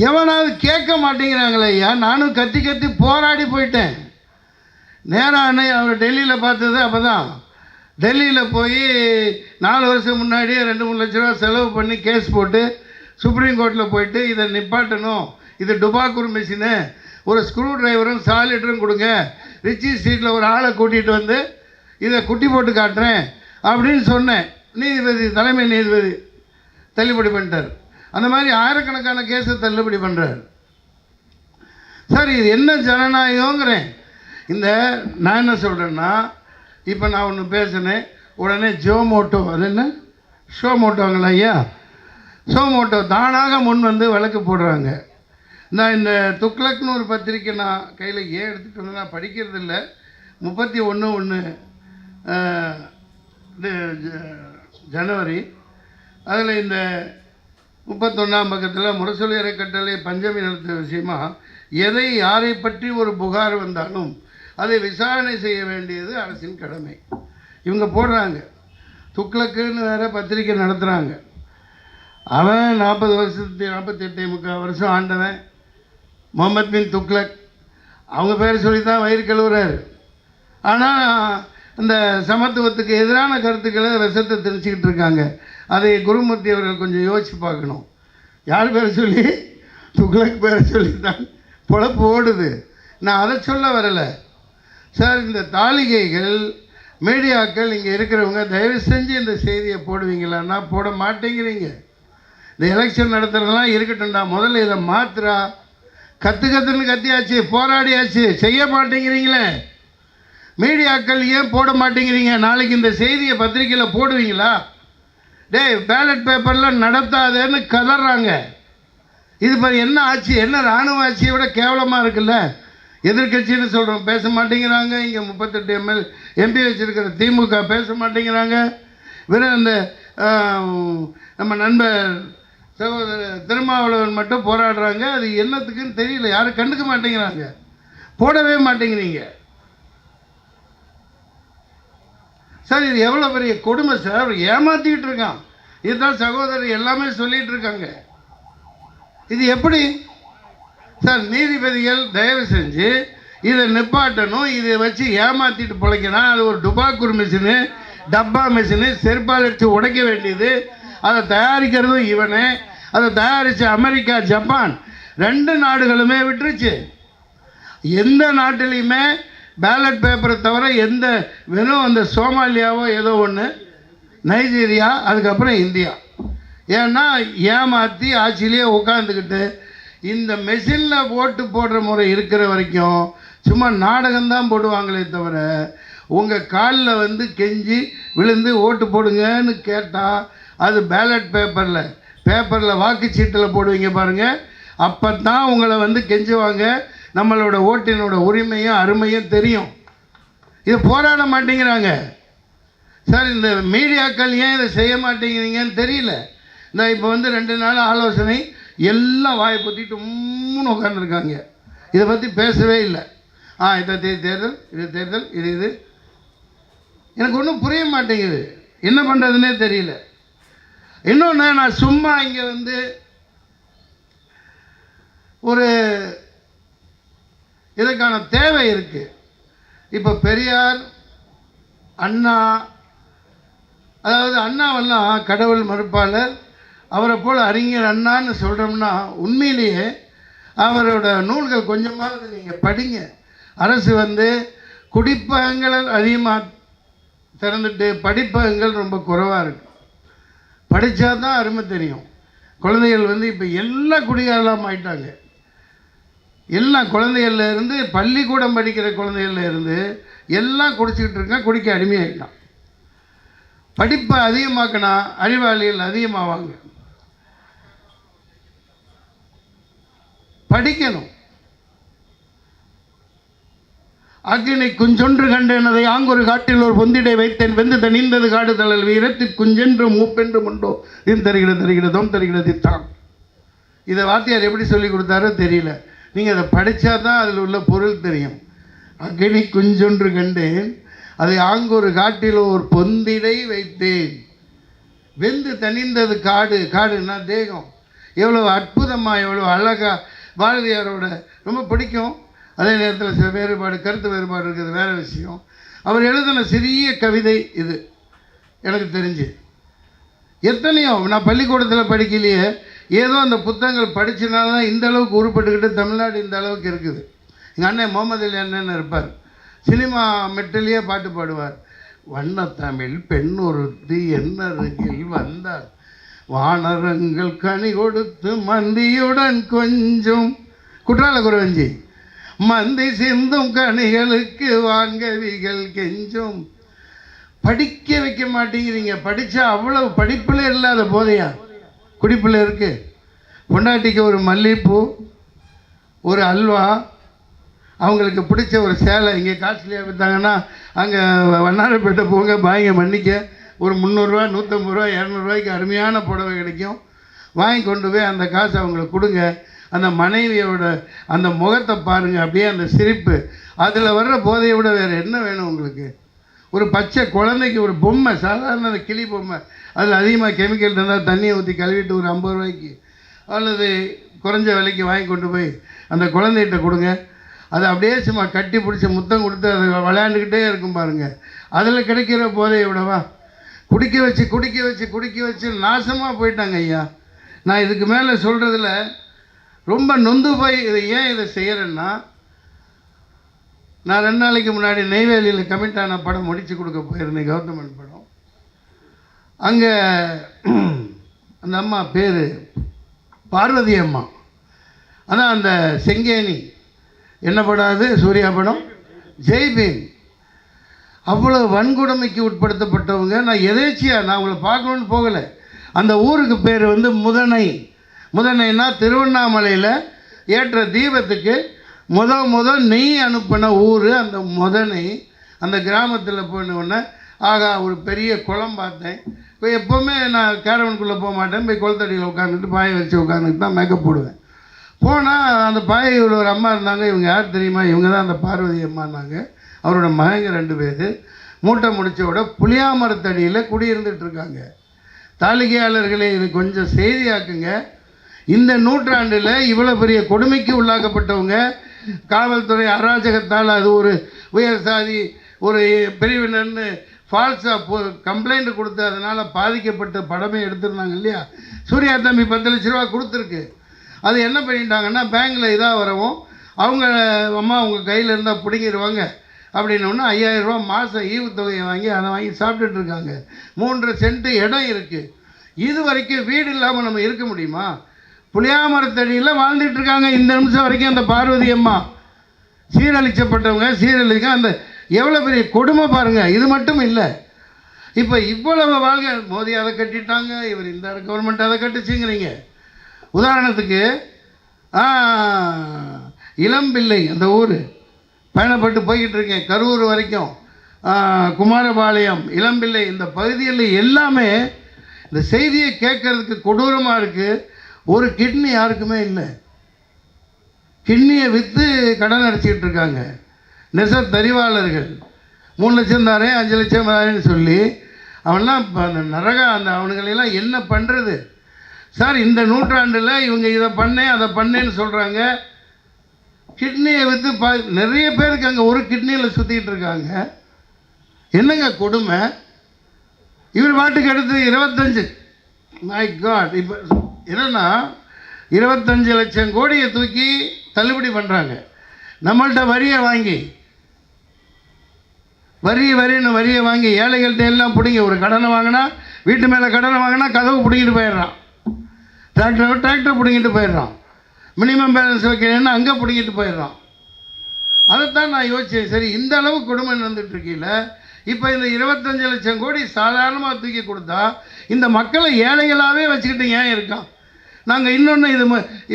எவனாவது கேட்க மாட்டேங்கிறாங்களே ஐயா. நானும் கத்தி கத்தி போராடி போயிட்டேன். நேராக அன்னை அவர் டெல்லியில் பார்த்தது அப்போ தான். டெல்லியில் போய் 4 வருஷம் முன்னாடியே 2-3 லட்ச ரூபா செலவு பண்ணி கேஸ் போட்டு சுப்ரீம் கோர்ட்டில் போயிட்டு இதை நிப்பாட்டணும், இது டுபாக்கூர் மிஷினு, ஒரு ஸ்க்ரூ டிரைவரும் சாலிட்டரும் கொடுங்க, ரிச்சி ஸ்ட்ரீட்டில் ஒரு ஆளை கூட்டிகிட்டு வந்து இதை குட்டி போட்டு காட்டுறேன் அப்படின்னு சொன்னேன். நீதிபதி, தலைமை நீதிபதி தள்ளுபடி பண்ணிட்டார். அந்த மாதிரி ஆயிரக்கணக்கான கேஸை தள்ளுபடி பண்ணுறார். சார், இது என்ன ஜனநாயகங்கிறேன். நான் என்ன சொல்கிறேன்னா, இப்போ நான் ஒன்று பேசினேன், உடனே ஜோமோட்டோ, அது என்ன ஷோமோட்டோங்களா ஐயா, ஷோமோட்டோ தானாக முன் வந்து வழக்கு போடுறாங்க. நான் இந்த துக்ளக்னு ஒரு பத்திரிக்கை நான் கையில் எடுத்துகிட்டு வந்து நான் படிக்கிறது இல்லை. 31/1 ஜனவரி, அதில் இந்த 31ஆம் பக்கத்தில் முரசொலி அறக்கட்டளை பஞ்சமி நடத்த விஷயமா எதை யாரை பற்றி ஒரு புகார் வந்தாலும் அதை விசாரணை செய்ய வேண்டியது அரசின் கடமை. இவங்க போடுறாங்க. துக்ளக்குன்னு வேறு பத்திரிக்கை நடத்துகிறாங்க. அவன் 48 வருஷம் ஆண்டவன் முகமது பின் துக்ளக், அவங்க பேர் சொல்லி தான் வயிறு கழுவுறாரு. ஆனால் இந்த சமத்துவத்துக்கு எதிரான கருத்துக்களை விஷத்தை தெரிஞ்சுக்கிட்டு இருக்காங்க. அதை குருமூர்த்தி அவர்கள் கொஞ்சம் யோசித்து பார்க்கணும். யார் பேரை சொல்லி? துக்ளக் பேரை சொல்லி தான் பொழப்பு ஓடுது. நான் அதை சொல்ல வரலை சார். இந்த தாளிகைகள் மீடியாக்கள் இங்கே இருக்கிறவங்க தயவு செஞ்சு இந்த செய்தியை போடுவீங்களான்னா போட மாட்டேங்கிறீங்க. இந்த எலெக்ஷன் நடத்துறதெல்லாம் இருக்கட்டும்டா, முதல்ல இதை மாத்திரா. கற்றுன்னு கத்தியாச்சு, போராடியாச்சு, செய்ய மாட்டேங்கிறீங்களே. மீடியாக்கள் ஏன் போட மாட்டேங்கிறீங்க? நாளைக்கு இந்த செய்தியை பத்திரிக்கையில் போடுவீங்களா? பேலட் பேப்பரில் நடத்தாதேன்னு கதறாங்க. இது மாதிரி என்ன ஆட்சி, என்ன இராணுவ ஆட்சியை விட கேவலமாக இருக்குல்ல. எதிர்கட்சின்னு சொல்கிறோம், பேச மாட்டேங்கிறாங்க. இங்கே 38 எம்பி வச்சுருக்கிற திமுக பேச மாட்டேங்கிறாங்க. வெறும் அந்த நம்ம நண்பர் சகோதரர் திருமாவளவன் மட்டும் போராடுறாங்க. அது என்னத்துக்குன்னு தெரியல, யாரும் கண்டுக்க மாட்டேங்கிறாங்க, போடவே மாட்டேங்கிறீங்க சார். இது எவ்வளோ பெரிய கொடுமை சார், ஏமாற்றிக்கிட்டு இருக்கான். இதுதான் சகோதரர் எல்லாமே சொல்லிகிட்டு இருக்காங்க. இது எப்படி சார்? நீதிபதிகள் தயவு செஞ்சு இதை நிப்பாட்டணும். இதை வச்சு ஏமாற்றிட்டு பிழைக்கிறான். அது ஒரு டுபாக்கூர் மிஷினு, டப்பா மிஷினு, செருப்பால் அடித்து உடைக்க வேண்டியது. அதை தயாரிக்கிறதும் இவனே. அதை தயாரித்த அமெரிக்கா, ஜப்பான் 2 நாடுகளுமே விட்டுருச்சு. எந்த நாட்டிலையுமே பேலட் பேப்பரை தவிர எந்த வெறும் அந்த சோமாலியாவோ ஏதோ ஒன்று, நைஜீரியா, அதுக்கப்புறம் இந்தியா. ஏன்னா ஏமாற்றி ஆட்சியிலேயே உட்காந்துக்கிட்டு இந்த மெஷினில் ஓட்டு போடுற முறை இருக்கிற வரைக்கும் சும்மா நாடகம்தான் போடுவாங்களே தவிர உங்கள் காலில் வந்து கெஞ்சி விழுந்து ஓட்டு போடுங்கன்னு கேட்டால் அது பேலட் பேப்பரில் வாக்குச்சீட்டில் போடுவீங்க பாருங்கள், அப்போ தான் உங்களை வந்து கெஞ்சுவாங்க. நம்மளோட ஓட்டினோட உரிமையும் அருமையும் தெரியும். இது போராட மாட்டேங்கிறாங்க சார். இந்த மீடியாக்கள் ஏன் இதை செய்ய மாட்டேங்கிறீங்கன்னு தெரியல. இந்த இப்போ வந்து 2 நாள் ஆலோசனை, எல்லாம் வாயை பற்றிட்டு உட்காந்துருக்காங்க. இதை பற்றி பேசவே இல்லை. இதை தேர்தல், இது தேர்தல், இது எனக்கு ஒன்றும் புரிய மாட்டேங்குது, என்ன பண்ணுறதுனே தெரியல. இன்னொன்று, நான் சும்மா இங்கே வந்து ஒரு இதற்கான தேவை இருக்குது. இப்போ பெரியார், அண்ணா, அதாவது அண்ணாவெல்லாம் கடவுள் மறுப்பாளர், அவரை போல் அறிஞர் அண்ணான்னு சொல்கிறோம்னா உண்மையிலேயே அவரோட நூல்கள் கொஞ்சமாவது நீங்கள் படிங்க. அரசு வந்து குடிப்பகங்களை அதிகமாக திறந்துட்டு படிப்பகங்கள் ரொம்ப குறைவாக இருக்குது. படித்தா தான் அருமை தெரியும். குழந்தைகள் வந்து இப்போ எல்லாம் குடிகாரலாம் ஆயிட்டாங்க. எல்லாம் குழந்தைகள்ல இருந்து, பள்ளிக்கூடம் படிக்கிற குழந்தைகள்ல இருந்து எல்லாம் குடிச்சிக்கிட்டு இருக்கான், குடிக்க அடிமையாகிட்டான். படிப்பை அதிகமாக்கினா அறிவாளிகள் அதிகமாவாங்க. படிக்கணும். அக்னி குஞ்சொன்று கண்டேன், அதை ஆங்கொரு காட்டில் ஒரு பொந்திடை வைத்தேன், வெந்து தனிந்தது காடு தளல் வீரத்தில் குஞ்சென்று மூப்பென்று முண்டோ தருகிறதோம் தருகிறதித்தான். இதை வாத்தியார் எப்படி சொல்லி கொடுத்தாரோ தெரியல. நீங்கள் அதை படித்தா தான் அதில் உள்ள பொருள் தெரியும். அக்னி குஞ்சொன்று கண்டேன், அதை ஆங்கொரு காட்டில் ஒரு பொந்திடை வைத்தேன், வெந்து தனிந்தது காடு. காடுன்னா தேகம். எவ்வளோ அற்புதமாக, எவ்வளோ அழகாக பாரதியாரோட ரொம்ப பிடிக்கும். அதே நேரத்தில் சில வேறுபாடு, கருத்து வேறுபாடு இருக்கிறது வேறு விஷயம். அவர் எழுதின சிறிய கவிதை இது எனக்கு தெரிஞ்சு. எத்தனையோ நான் பள்ளிக்கூடத்தில் படிக்கலையே, ஏதோ அந்த புத்தகங்கள் படித்தனால தான் இந்த அளவுக்கு உருப்பட்டுக்கிட்டு தமிழ்நாடு இந்த அளவுக்கு இருக்குது. எங்கள் அண்ணன் முகமது அலி அண்ணன் இருப்பார், சினிமா மெட்டிலேயே பாட்டு பாடுவார். வண்ணத்தமிழ் பெண் ஒருத்தி என்னருகில் வந்தார், வானரங்கள் கனி கொடுத்து மந்தியுடன் கொஞ்சம், குற்றால குறவஞ்சி, மந்தி சிந்தும் கனிகளுக்கு வாங்கவிகள் கெஞ்சும். படிக்க வைக்க மாட்டேங்கிறீங்க. படித்தா அவ்வளவு படிப்பில் இல்லாத போதையா குடிப்பில் இருக்குது. பொண்டாட்டிக்கு ஒரு மல்லிகைப்பூ, ஒரு அல்வா, அவங்களுக்கு பிடிச்ச ஒரு சேலை இங்கே காஸ்ட்லியாக விற்றாங்கன்னா அங்கே வண்ணாரப்பேட்டை போங்க, பாய்ங்க மன்னிக்க, ஒரு 300 ரூபா, 150 ரூபா, 200 ரூபாய்க்கு அருமையான புடவை கிடைக்கும். வாங்கி கொண்டு போய் அந்த காசை அவங்களுக்கு கொடுங்க. அந்த மனைவியோட அந்த முகத்தை பாருங்கள், அப்படியே அந்த சிரிப்பு, அதில் வர்ற போதையை விட வேறு என்ன வேணும் உங்களுக்கு? ஒரு பச்சை குழந்தைக்கு ஒரு பொம்மை, சாதாரண அந்த கிளி பொம்மை, அதில் அதிகமாக கெமிக்கல் இருந்தால் தண்ணியை ஊற்றி கழுவிட்டு ஒரு 50 ரூபாய்க்கு அல்லது குறைஞ்ச விலைக்கு வாங்கி கொண்டு போய் அந்த குழந்தைகிட்ட கொடுங்க. அதை அப்படியே சும்மா கட்டி பிடிச்சி முத்தம் கொடுத்து அதை விளையாண்டுக்கிட்டே இருக்கும் பாருங்கள். அதில் கிடைக்கிற போதையை விடவா? குடிக்க வச்சு நாசமாக போயிட்டாங்க ஐயா. நான் இதுக்கு மேலே சொல்கிறதுல ரொம்ப நொந்து போய் இதை செய்கிறேன்னா, நான் 2 நாளைக்கு முன்னாடி நெய்வேலியில் கமிட் ஆன படம் முடித்து கொடுக்க போயிருந்தேன், கவர்மெண்ட் படம். அங்கே அந்த அம்மா பேர் பார்வதி அம்மா, அதான் அந்த செங்கேணி என்ன படாது சூர்யா படம், ஜெய்பீம். அவ்வளோ வன்கொடுமைக்கு உட்படுத்தப்பட்டவங்க. நான் எதேச்சியாக நான் உங்களை பார்க்கணுன்னு போகலை. அந்த ஊருக்கு பேர் வந்து முதனைனா திருவண்ணாமலையில் ஏற்ற தீபத்துக்கு முதல் நெய் அனுப்பின ஊர் அந்த முதனை. அந்த கிராமத்தில் போனவுடனே ஆகா ஒரு பெரிய குளம் பார்த்தேன். இப்போ எப்போவுமே நான் கேரவனுக்குள்ளே போக மாட்டேன், போய் குளத்தடியில் உட்காந்துட்டு பாயை வச்சு உட்காந்துட்டு தான் மேக்கப் போடுவேன். போனால் அந்த பாயில் ஒரு அம்மா இருந்தாங்க. இவங்க யார் தெரியுமா? இவங்க தான் அந்த பார்வதி அம்மானாங்க. அவரோட மகங்க 2 பேர் மூட்டை முடிச்சோட புளியாமரத்தடியில் குடியிருந்துட்டுருக்காங்க. தாளிகையாளர்களே, இது கொஞ்சம் செய்தியாக்குங்க. இந்த நூற்றாண்டில் இவ்வளோ பெரிய கொடுமைக்கு உள்ளாக்கப்பட்டவங்க, காவல்துறை அராஜகத்தால் அது ஒரு உயர் சாதி ஒரு பிரிவினர்னு ஃபால்ஸாக கம்ப்ளைண்ட் கொடுத்து அதனால் பாதிக்கப்பட்ட படமே எடுத்திருந்தாங்க இல்லையா? சூர்யா தம்பி 10 லட்ச ரூபா கொடுத்துருக்கு. அது என்ன பண்ணிட்டாங்கன்னா, பேங்க்கில் இதாக வரவும் அவங்க அம்மா உங்கள் கையில் இருந்தால் பிடிங்கிடுவாங்க அப்படின்னோடனே 5000 ரூபா மாதம் ஈவுத்தொகையை வாங்கி அதை வாங்கி சாப்பிட்டுட்டு இருக்காங்க. 3 சென்ட் இடம் இருக்குது. இது வரைக்கும் வீடு இல்லாமல் நம்ம இருக்க முடியுமா? புளியாமரத்தடியில் வாழ்ந்துட்டு இருக்காங்க இந்த நிமிஷம் வரைக்கும். அந்த பார்வதி அம்மா சீரழிச்சப்பட்டவங்க, சீரழிக்க அந்த எவ்வளோ பெரிய கொடுமை பாருங்கள். இது மட்டும் இல்லை, இப்போ இவ்வளவு வாழ்க்கை மோதி அதை கட்டிட்டாங்க, இவர் இந்த கவர்மெண்ட் அதை கட்டுச்சுங்கிறீங்க. உதாரணத்துக்கு இளம்பிள்ளை அந்த ஊர் பயணப்பட்டு போய்கிட்டு இருக்கேன், கரூர் வரைக்கும், குமாரபாளையம், இளம்பிள்ளை இந்த பகுதியில் எல்லாமே இந்த செய்தியை கேட்கறதுக்கு கொடூரமாக இருக்குது. ஒரு கிட்னி யாருக்குமே இல்லை. கிட்னியை விற்று கடன் அடைச்சிக்கிட்டு இருக்காங்க. நெசர் தறிவாளர்கள் 3 லட்சம் தாரேன் 5 லட்சம் தாரேன்னு சொல்லி அவன்லாம் இப்போ அந்த அந்த அவனுங்களெல்லாம் என்ன பண்ணுறது சார்? இந்த நூற்றாண்டில் இவங்க இதை பண்ணேன் அதை பண்ணேன்னு சொல்கிறாங்க. கிட்னியை விற்று நிறைய பேருக்கு அங்கே ஒரு கிட்னியில் சுற்றிக்கிட்டு இருக்காங்க. என்னங்க கொடுமை? இவர் பாட்டுக்கு எடுத்து 25 மை காட். இப்போ என்னென்னா 25 லட்சம் கோடியை தூக்கி தள்ளுபடி பண்ணுறாங்க. நம்மள்கிட்ட வரியை வாங்கி வரியை வாங்கி ஏழைகள்கிட்ட எல்லாம் பிடிங்க. ஒரு கடனை வாங்கினா, வீட்டு மேலே கடனை வாங்கினா கதவு பிடிங்கிட்டு போயிடுறான். டிராக்டர் பிடிங்கிட்டு போயிடுறான். மினிமம் பேலன்ஸ் வைக்கிறேன்னா அங்கே பிடிங்கிட்டு போயிடுறான். அதைத்தான் நான் யோசித்தேன். சரி, இந்த அளவு கொடுமை நடந்துகிட்ருக்கீங்கள, இப்போ இந்த 25 லட்சம் கோடி சாதாரணமாக தூக்கி கொடுத்தா இந்த மக்களை ஏழைகளாகவே வச்சுக்கிட்டு ஏன் இருக்கான்? நாங்கள் இன்னொன்று இது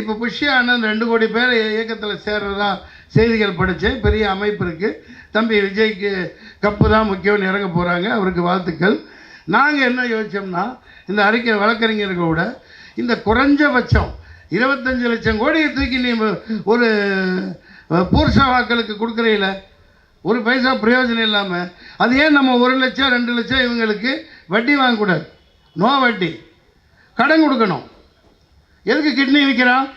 இப்போ புஷ்யா அண்ணன் 2 கோடி பேர் இயக்கத்தில் சேர்றதா செய்திகள் படித்தேன். பெரிய அமைப்பு இருக்குது. தம்பி விஜய்க்கு கப்பு தான் முக்கியம்னு இறங்க போகிறாங்க, அவருக்கு வாழ்த்துக்கள். நாங்கள் என்ன யோசித்தோம்னா, இந்த அறிக்கை வழக்கறிஞர்களோட இந்த குறைஞ்சபட்சம் 25 லட்சம் கோடியை தூக்கி நீ ஒரு பூர்ஷா வாக்களுக்கு கொடுக்குறீல, ஒரு பைசா பிரயோஜனம் இல்லாமல், அது ஏன் நம்ம 1 லட்சம் 2 லட்சம் இவங்களுக்கு வட்டி வாங்கக்கூடாது? நோ வட்டி, கடன் கொடுக்கணும். எதுக்கு கிட்னி விற்கிறான்?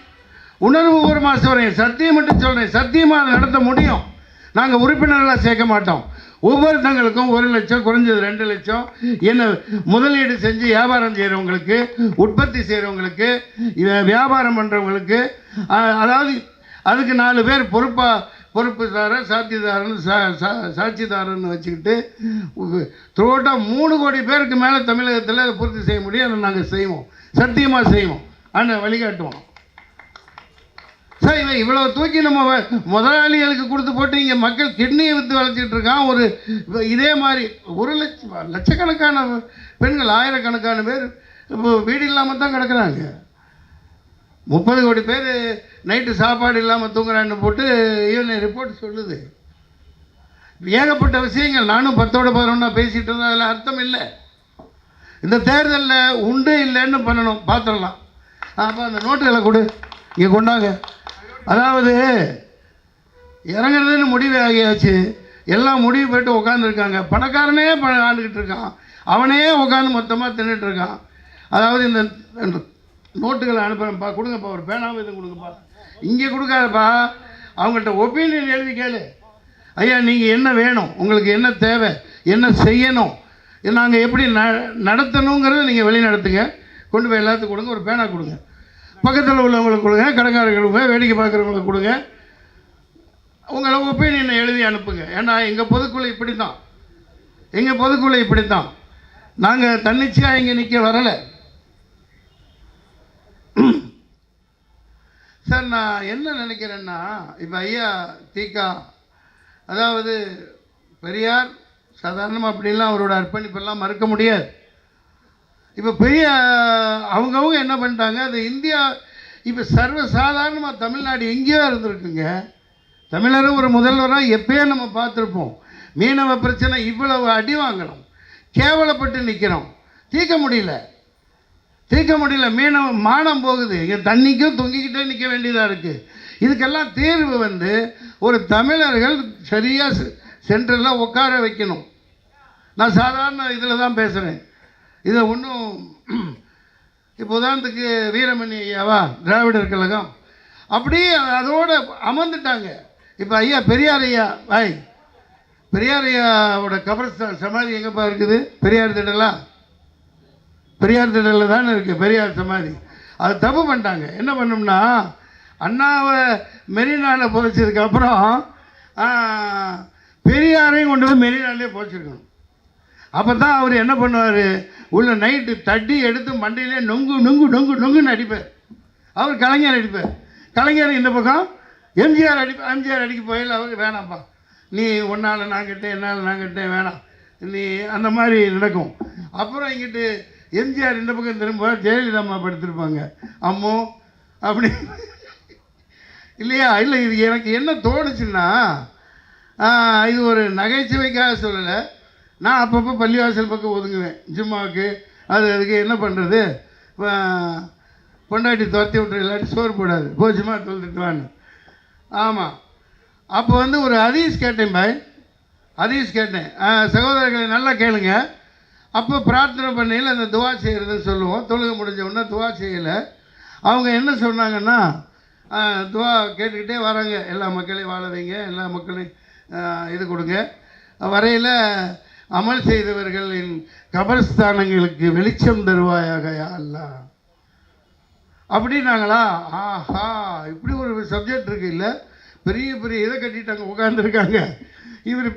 உணர்வு பூர்வமாக சொல்கிறேன், சத்தியம் மட்டும் சொல்கிறேன், சத்தியமாக நடத்த முடியும். நாங்கள் உறுப்பினர்களாக சேர்க்க மாட்டோம். ஒவ்வொருத்தங்களுக்கும் 1 லட்சம், குறைஞ்சது 2 லட்சம் என்ன முதலீடு செஞ்சு வியாபாரம் செய்கிறவங்களுக்கு, உற்பத்தி செய்கிறவங்களுக்கு, வியாபாரம் பண்ணுறவங்களுக்கு, அதாவது அதுக்கு 4 பேர் பொறுப்புதாரர், சாட்சிதாரன்னு வச்சுக்கிட்டு த்ரோட்டாக 3 கோடி பேருக்கு மேலே தமிழகத்தில் அதை பூர்த்தி செய்ய முடியும். அதை நாங்கள் செய்வோம், சத்தியமாக செய்வோம், ஆனால் வழிகாட்டுவோம். சார், இவன் இவ்வளோ தூக்கி நம்ம முதலாளிகளுக்கு கொடுத்து போட்டு இங்கே மக்கள் கிட்னியை விற்று வளர்ச்சிட்டு இருக்கான். ஒரு இதே மாதிரி 1 லட்சக்கணக்கான பெண்கள், ஆயிரக்கணக்கான பேர் இப்போ வீடு இல்லாமல் தான் கிடக்குறாங்க. 30 கோடி பேர் நைட்டு சாப்பாடு இல்லாமல் தூங்குறான்னு போட்டு ஈவன் ரிப்போர்ட் சொல்லுது. ஏகப்பட்ட விஷயங்கள். நானும் 10ஓட 11 பேசிகிட்டு இருந்தேன். அதில் அர்த்தம் இல்லை. இந்த தேர்தலில் உண்டு இல்லைன்னு பண்ணணும், பார்த்துடலாம். அப்போ அந்த நோட்டுகளை கொடு, இங்கே கொண்டாங்க. அதாவது இறங்குறதுன்னு முடிவு ஆகியாச்சு. எல்லாம் முடிவு போய்ட்டு உட்காந்துருக்காங்க. பணக்காரனே ஆண்டுக்கிட்டு இருக்கான், அவனே உட்காந்து மொத்தமாக தின்னுட்டு இருக்கான். அதாவது இந்த நோட்டுகளை அனுப்புகிறேன்ப்பா, கொடுங்கப்பா, ஒரு பேனாவும் இது கொடுங்கப்பா. இங்கே கொடுக்காதப்பா, அவங்கள்ட்ட ஒப்பீனியன் எழுதி கேளு. ஐயா, நீங்கள் என்ன வேணும், உங்களுக்கு என்ன தேவை, என்ன செய்யணும், நாங்கள் எப்படி நடத்தணுங்கிறத நீங்கள் வெளி நடத்துங்க. கொண்டு போய் எல்லாத்துக்கும் கொடுங்க. ஒரு பேனா கொடுங்க, பக்கத்தில் உள்ளவங்களுக்கு கொடுங்க, கடைக்காரர்களுக்கு கொடுங்க, வேடிக்கை பார்க்குறவங்களுக்கு கொடுங்க. உங்களை ஒப்பீனியனை எழுதி அனுப்புங்க. ஏன்னா எங்கள் பொதுக்குழு இப்படி தான். நாங்கள் தன்னிச்சையாக இங்கே நிற்க வரலை. சார், நான் என்ன நினைக்கிறேன்னா, இப்போ ஐயா தீகா, அதாவது பெரியார் சாதாரணமாக அப்படிலாம் அவரோட அர்ப்பணிப்பெல்லாம் மறுக்க முடியாது. இப்போ பெரிய அவங்கவுங்க என்ன பண்ணிட்டாங்க, அது இந்தியா இப்போ சர்வசாதாரணமாக தமிழ்நாடு எங்கேயோ இருந்திருக்குங்க. தமிழரும் ஒரு முதல்வராக எப்போயே நம்ம பார்த்துருப்போம். மீனவ பிரச்சனை இவ்வளவு அடி வாங்கணும், கேவலப்பட்டு நிற்கிறோம். தீர்க்க முடியல. மானம் போகுது. இங்கே தண்ணிக்கும் தொங்கிக்கிட்டே நிற்க வேண்டியதாக இருக்குது. இதுக்கெல்லாம் தீர்வு ஒரு தமிழர்கள் சரியாக சென்ட்ரலில் உட்கார வைக்கணும். நான் சாதாரண இதில் தான் பேசுகிறேன். இதை ஒன்றும் இப்போ உதாரணத்துக்கு வீரமணி ஐயாவா திராவிடர் கழகம் அப்படியே அதோடு அமர்ந்துட்டாங்க. இப்போ ஐயா பெரியார் ஐயாவோட கபரஸ்தான் சமாதி எங்கேப்பா இருக்குது? பெரியார் திடலில் தானே இருக்குது பெரியார் சமாதி. அது தப்பு பண்ணிட்டாங்க. என்ன பண்ணோம்னா, அண்ணாவை மெரினாவில் புதைச்சதுக்கப்புறம் பெரியாரையும் கொண்டு வந்து மெரினாலே புதைச்சிருக்கணும். அப்போ தான் அவர் என்ன பண்ணுவார், உள்ள நைட்டு தட்டி எடுத்து மண்டையிலே நொங்குன்னு அடிப்பார். அவர் கலைஞர் அடிப்பார். கலைஞர் இந்த பக்கம் எம்ஜிஆர் அடிக்க போயில அவர் வேணாம்ப்பா, நீ ஒன்றால் நான் கட்டேன் என்னால் நான் கட்டேன் வேணாம், நீ அந்த மாதிரி நடக்கும். அப்புறம் இங்கிட்டு எம்ஜிஆர் இந்த பக்கம் திரும்ப ஜெயலலிதா அம்மா படுத்திருப்பாங்க. அம்மோ அப்படி இல்லையா? இல்லை, இது எனக்கு என்ன தோணுச்சுன்னா, இது ஒரு நகைச்சுவைக்காக சொல்லலை. நான் அப்பப்போ பள்ளிவாசல் பக்கம் ஒதுங்குவேன் ஜும்மாவுக்கு. அதுக்கு என்ன பண்ணுறது, பொண்டாட்டி துரத்தி விட்டுரு, இல்லாட்டி சோறு போடாது, ஜும்மா தொழுதுட்டுவான்னு. ஆமாம். அப்போ ஒரு ஹதீஸ் கேட்டேன் சகோதரர்களை நல்லா கேளுங்க. அப்போ பிரார்த்தனை பண்ணையில் அந்த துவா செய்கிறதுன்னு சொல்லுவோம். தொழுகை முடிஞ்ச உடனே துவா செய்யலை. அவங்க என்ன சொன்னாங்கன்னா, துவா கேட்டுக்கிட்டே வராங்க, எல்லா மக்களையும் வாழ வைங்க, எல்லா மக்களையும் இது கொடுங்க, வரையில் அமல் செய்தவர்களின் கபரஸ்தானங்களுக்கு வெளிச்சம் தருவாயாக யா அல்லாஹ் அப்படின்னாங்களா. ஆஹா, இப்படி ஒரு சப்ஜெக்ட் இருக்குது இல்லை? பெரிய இதை கட்டிட்டாங்க, உட்காந்துருக்காங்க. இவர்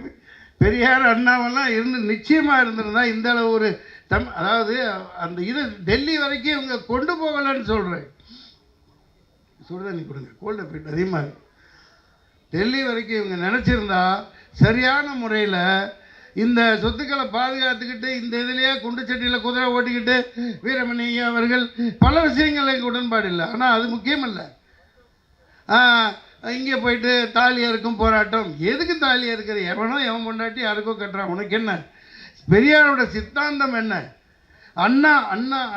பெரியார் அண்ணாவெல்லாம் நிச்சயமாக இருந்திருந்தா இந்த அளவு ஒரு அதாவது அந்த இது டெல்லி வரைக்கும் இவங்க கொண்டு போகலன்னு சொல்கிறேன். சுடுதண்ணி கொடுங்க, கோல்டு எஃபெக்ட் அதிகமாக இருக்குது. டெல்லி வரைக்கும் இவங்க நினச்சிருந்தா சரியான முறையில் இந்த சொத்துக்களை பாதுகாத்துக்கிட்டு இந்த இதிலேயே குண்டு சட்டியில் குதிரை ஓட்டிக்கிட்டு வீரமணி அவர்கள் பல விஷயங்கள் எனக்கு உடன்பாடு இல்லை. ஆனால் அது முக்கியம் இல்லை. இங்கே போயிட்டு தாலி அறுக்கும் போராட்டம். எதுக்கு தாலி அறுக்கிற? எவன் பொண்டாட்டி யாருக்கோ கட்டுறான், உனக்கு என்ன? பெரியாரோட சித்தாந்தம் என்ன? அண்ணா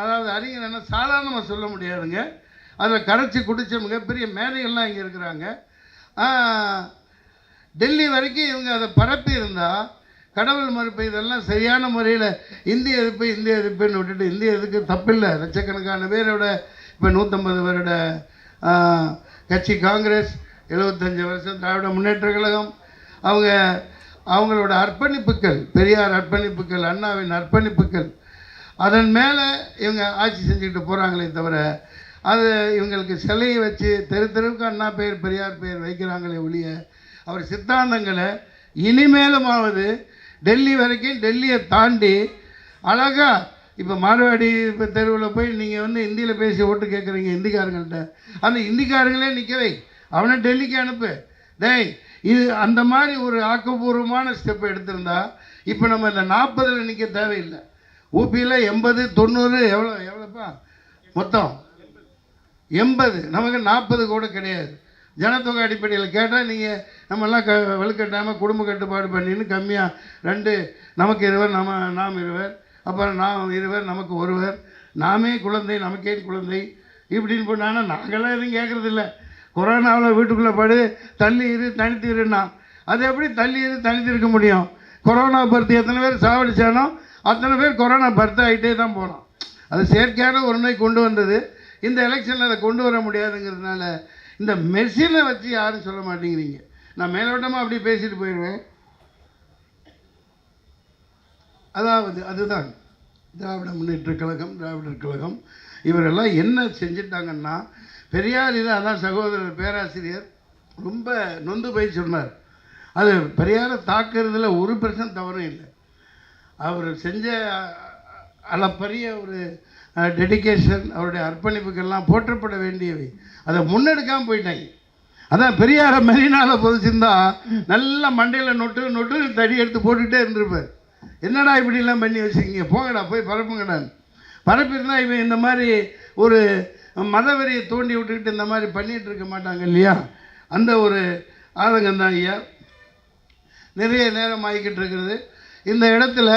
அதாவது அறிஞர் என்ன சாதாரணமாக சொல்ல முடியாதுங்க. அதில் கரைச்சி குடித்த மிகப்பெரிய மேதைகள்லாம் இங்கே இருக்கிறாங்க. டெல்லி வரைக்கும் இவங்க அதை பரப்பி இருந்தால் கடவுள் மறுப்பு இதெல்லாம் சரியான முறையில் இந்திய எதிர்ப்புன்னு விட்டுட்டு, இந்திய எதுக்கு தப்பில்லை. லட்சக்கணக்கான பேரோட இப்போ 150 வருட கட்சி காங்கிரஸ், 75 வருஷம் திராவிட முன்னேற்ற கழகம், அவங்களோட அர்ப்பணிப்புகள், பெரியார் அர்ப்பணிப்புகள், அண்ணாவின் அர்ப்பணிப்புகள், அதன் மேலே இவங்க ஆட்சி செஞ்சுக்கிட்டு போகிறாங்களே தவிர அது இவங்களுக்கு சிலையை வச்சு தெருவுக்கு அண்ணா பெயர் பெரியார் பெயர் வைக்கிறாங்களே ஒழிய அவர் சித்தாந்தங்களை இனிமேலுமாவது டெல்லி வரைக்கும், டெல்லியை தாண்டி அழகாக இப்போ மார்வாடி இப்போ தெருவில் போய் நீங்கள் ஹிந்தியில் பேசி ஓட்டு கேட்குறீங்க ஹிந்திக்காரங்கள்ட்ட, அந்த ஹிந்திக்காரங்களே நிற்கவை, அவனை டெல்லிக்கு அனுப்பு. இது அந்த மாதிரி ஒரு ஆக்கப்பூர்வமான ஸ்டெப் எடுத்திருந்தா இப்போ நம்ம இந்த 40 நிற்க தேவையில்லை. ஊபியில் 80, 90 எவ்வளோப்பா மொத்தம் 80, நமக்கு 40 கூட கிடையாது. ஜனத்தொகை அடிப்படையில் கேட்டால் நீங்கள் நம்மெல்லாம் வலுக்கட்டாமல் குடும்ப கட்டுப்பாடு பண்ணின்னு கம்மியாக 2 நமக்கு 20 நாம் 20, அப்புறம் நாம் 20 நமக்கு 1, நாமே குழந்தை நமக்கே குழந்தை இப்படின்னு போனான்னா நாங்களாம் எதுவும் கேட்குறதில்ல. கொரோனாவில் வீட்டுக்குள்ளே படு, தள்ளி இரு, தனித்திருன்னா அது எப்படி தள்ளி இரு தனித்திருக்க முடியும்? கொரோனா பருத்து எத்தனை பேர் சாவடிச்சானோ அத்தனை பேர் கொரோனா பருத்து ஆகிட்டே தான் போனோம். அது செயற்கையான ஒரு நோய் கொண்டு வந்தது. இந்த எலெக்ஷனில் அதை கொண்டு வர முடியாதுங்கிறதுனால இந்த மெஷினை வச்சு யாரும் சொல்ல மாட்டேங்கிறீங்க. நான் மேலோட்டமாக அப்படி பேசிட்டு போயிடுவேன். அதாவது அதுதான் திராவிட முன்னேற்ற கழகம், திராவிடர் கழகம் இவரெல்லாம் என்ன செஞ்சிட்டாங்கன்னா, பெரியார் இதை அதான் சகோதரர் பேராசிரியர் ரொம்ப நொந்து போய் சொன்னார். அது பெரியாரை தாக்குறதுல 1% தவறும் இல்லை. அவர் செஞ்ச அளப்பரிய ஒரு டெடிக்கேஷன், அவருடைய அர்ப்பணிப்புக்கெல்லாம் போற்றப்பட வேண்டியவை. அதை முன்னெடுக்காமல் போயிட்டாங்க. அதான் பெரியாரை மெரினாவில் புதைச்சிருந்தா நல்லா மண்டையில் நொட்டு தடி எடுத்து போட்டுக்கிட்டே இருந்திருப்பார். என்னடா இப்படிலாம் பண்ணி வச்சுக்கிங்க, போங்கடா போய் பரப்புங்கடான்னு. பரப்பிருந்தால் இவன் இந்த மாதிரி ஒரு மதவெறியை தூண்டி விட்டுக்கிட்டு இந்த மாதிரி பண்ணிகிட்டு இருக்க மாட்டாங்க இல்லையா? அந்த ஒரு ஆதங்கம் தான் ஐயா. நிறைய நேரம் ஆகிக்கிட்டு இருக்கிறது. இந்த இடத்துல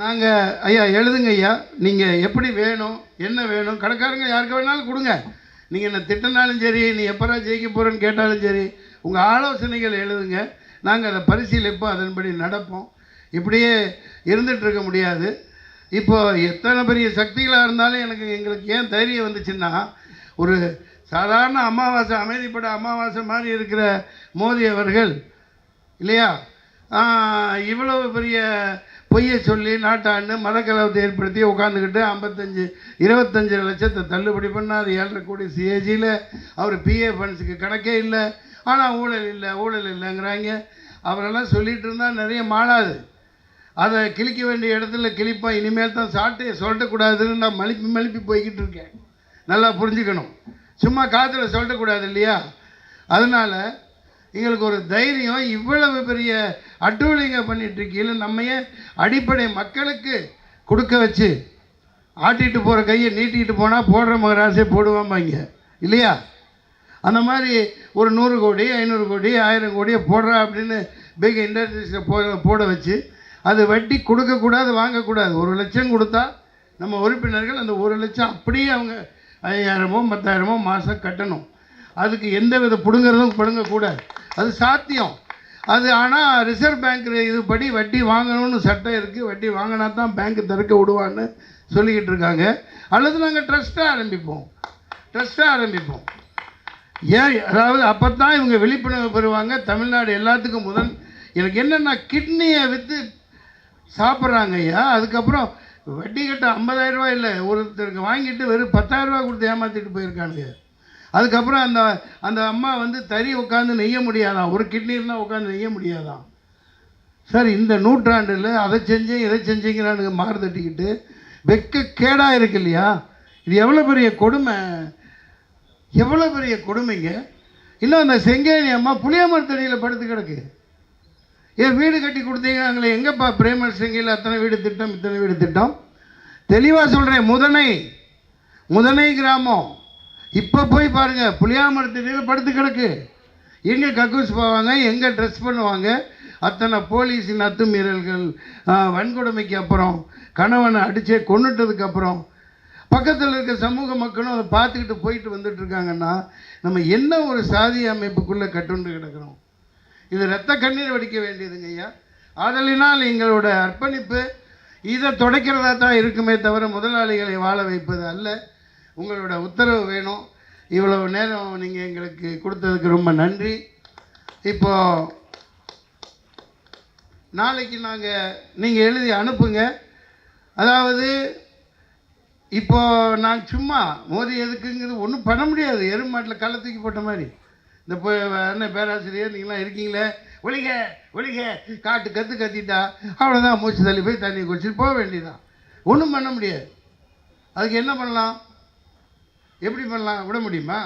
நாங்கள் ஐயா எழுதுங்க ஐயா, நீங்கள் எப்படி வேணும், என்ன வேணும், கடைக்காரங்க யாருக்கு வேணாலும் கொடுங்க. நீங்கள் என்ன திட்டினாலும் சரி, நீ எப்போ ஜெயிக்க போகிறேன்னு கேட்டாலும் சரி, உங்கள் ஆலோசனைகள் எழுதுங்க. நாங்கள் அதை பரிசீலிப்போம், அதன்படி நடப்போம். இப்படியே இருந்துகிட்டு இருக்க முடியாது. இப்போ எத்தனை பெரிய சக்திகளாக இருந்தாலும் எங்களுக்கு ஏன் தைரியம் வந்துச்சுன்னா, ஒரு சாதாரண அமாவாசை, அமைதிப்பட அமாவாசை மாதிரி இருக்கிற மோடி அவர்கள் இல்லையா, இவ்வளவு பெரிய பொய்யை சொல்லி நாட்டாண்டு மதக்கலவத்தை ஏற்படுத்தி உட்காந்துக்கிட்டு 25 லட்சத்தை தள்ளுபடி பண்ணால் அது 7.5 கோடி சிஏஜியில் அவர் பிஏ ஃபண்ட்ஸுக்கு கணக்கே இல்லை. ஆனால் ஊழல் இல்லைங்கிறாங்க. அவரெல்லாம் சொல்லிகிட்டு இருந்தால் நிறைய மாளாது. அதை கிழிக்க வேண்டிய இடத்துல கிழிப்போம். இனிமேல் தான் சாட்டையை சொல்லக்கூடாதுன்னு நான் மலிப்பி போய்கிட்டு இருக்கேன். நல்லா புரிஞ்சுக்கணும். சும்மா காற்றுல சொல்லக்கூடாது இல்லையா? அதனால் எங்களுக்கு ஒரு தைரியம். இவ்வளவு பெரிய அட்டூழியங்க பண்ணிகிட்ருக்கீங்கள, நம்மையே அடிப்படை மக்களுக்கு கொடுக்க வச்சு ஆட்டிகிட்டு போகிற கையை நீட்டிகிட்டு போனால் போடுற மகராசே போடுவாம்பாங்க இல்லையா? அந்த மாதிரி ஒரு 100 கோடி 500 கோடி 1000 கோடியை போடுறா அப்படின்னு பிக் இண்டஸ்ட்ரீஸில் போட வச்சு அது வட்டி கொடுக்கக்கூடாது, வாங்கக்கூடாது. 1 லட்சம் கொடுத்தா நம்ம உறுப்பினர்கள் அந்த 1 லட்சம் அப்படியே அவங்க 5000மோ 10,000மோ மாதம் கட்டணும். அதுக்கு எந்த வித பிடுங்கக்கூடாது. அது சாத்தியம். அது ஆனால் ரிசர்வ் பேங்க் இதுபடி வட்டி வாங்கணும்னு சட்டம் இருக்குது. வட்டி வாங்கினா தான் பேங்க்கு திறக்க விடுவான்னு சொல்லிக்கிட்டு இருக்காங்க. அல்லது நாங்கள் ட்ரஸ்ட்டாக ஆரம்பிப்போம். ஏன், அதாவது அப்போ தான் இவங்க விழிப்புணர்வு பெறுவாங்க. தமிழ்நாடு எல்லாத்துக்கும் எனக்கு என்னென்னா, கிட்னியை விற்று சாப்பிட்றாங்க ஐயா. அதுக்கப்புறம் வட்டி கட்ட 50,000 ரூபா இல்லை, ஒருத்தருக்கு வாங்கிட்டு வெறும் 10,000 ரூபா கொடுத்து ஏமாற்றிட்டு போயிருக்கானுங்க. அதுக்கப்புறம் அந்த அம்மா தறி உட்காந்து நெய்ய முடியாதான், ஒரு கிட்னி இருந்தால் உட்காந்து நெய்ய முடியாதான். சார், இந்த நூற்றாண்டில் அதை செஞ்சேன் இதை செஞ்சீங்கிறானுங்க மாறு தட்டிக்கிட்டு. வெக்கக்கேடாக இருக்கு இல்லையா? இது எவ்வளோ பெரிய கொடுமைங்க. இன்னும் அந்த செங்கேணி அம்மா புளியமரத்தடியில் படுத்து கிடக்கு. ஏன் வீடு கட்டி கொடுத்தீங்களே, எங்கப்பா பிரேமர் செங்கையில் அத்தனை வீடு திட்டம், இத்தனை வீடு திட்டம்? தெளிவாக சொல்கிறேன். முதனை கிராமம் இப்போ போய் பாருங்கள், புளியாமரத்தடியில் படுத்து கிடக்கு. எங்கே கக்கூஸ் போவாங்க, எங்கே ட்ரெஸ் பண்ணுவாங்க, அத்தனை போலீஸின் அத்துமீறல்கள், வன்கொடுமைக்கு அப்புறம் கணவனை அடித்தே கொன்னுட்டதுக்கப்புறம் பக்கத்தில் இருக்க சமூக மக்களும் அதை பார்த்துக்கிட்டு போயிட்டு வந்துட்டுருக்காங்கன்னா நம்ம என்ன ஒரு சாதி அமைப்புக்குள்ளே கட்டுண்டு கிடக்கிறோம். இது இரத்த கண்ணீர் வடிக்க வேண்டியதுங்க ஐயா. ஆதலினால் எங்களோட அர்ப்பணிப்பு இதை துடைக்கிறதா தான் இருக்குமே தவிர முதலாளிகளை வாழ வைப்பது அல்ல. உங்களோட உத்தரவு வேணும். இவ்வளவு நேரம் நீங்கள் எங்களுக்கு கொடுத்ததுக்கு ரொம்ப நன்றி. இப்போது நாளைக்கு நீங்கள் எழுதி அனுப்புங்க. அதாவது இப்போது நான் சும்மா மோதி எதுக்குங்கிறது ஒன்றும் பண்ண முடியாது. எருமாட்டில் கள்ள தூக்கி போட்ட மாதிரி இந்த என்ன பேராசிரியர் நீங்களாம் இருக்கீங்களே, ஒளிக காட்டு கத்திட்டா அவ்வளோதான், மூச்சு தள்ளி போய் தண்ணி குடிச்சிட்டு போக வேண்டியதான். ஒன்றும் பண்ண முடியாது. அதுக்கு என்ன பண்ணலாம், எப்படி பண்ணலாம், விட முடியுமா?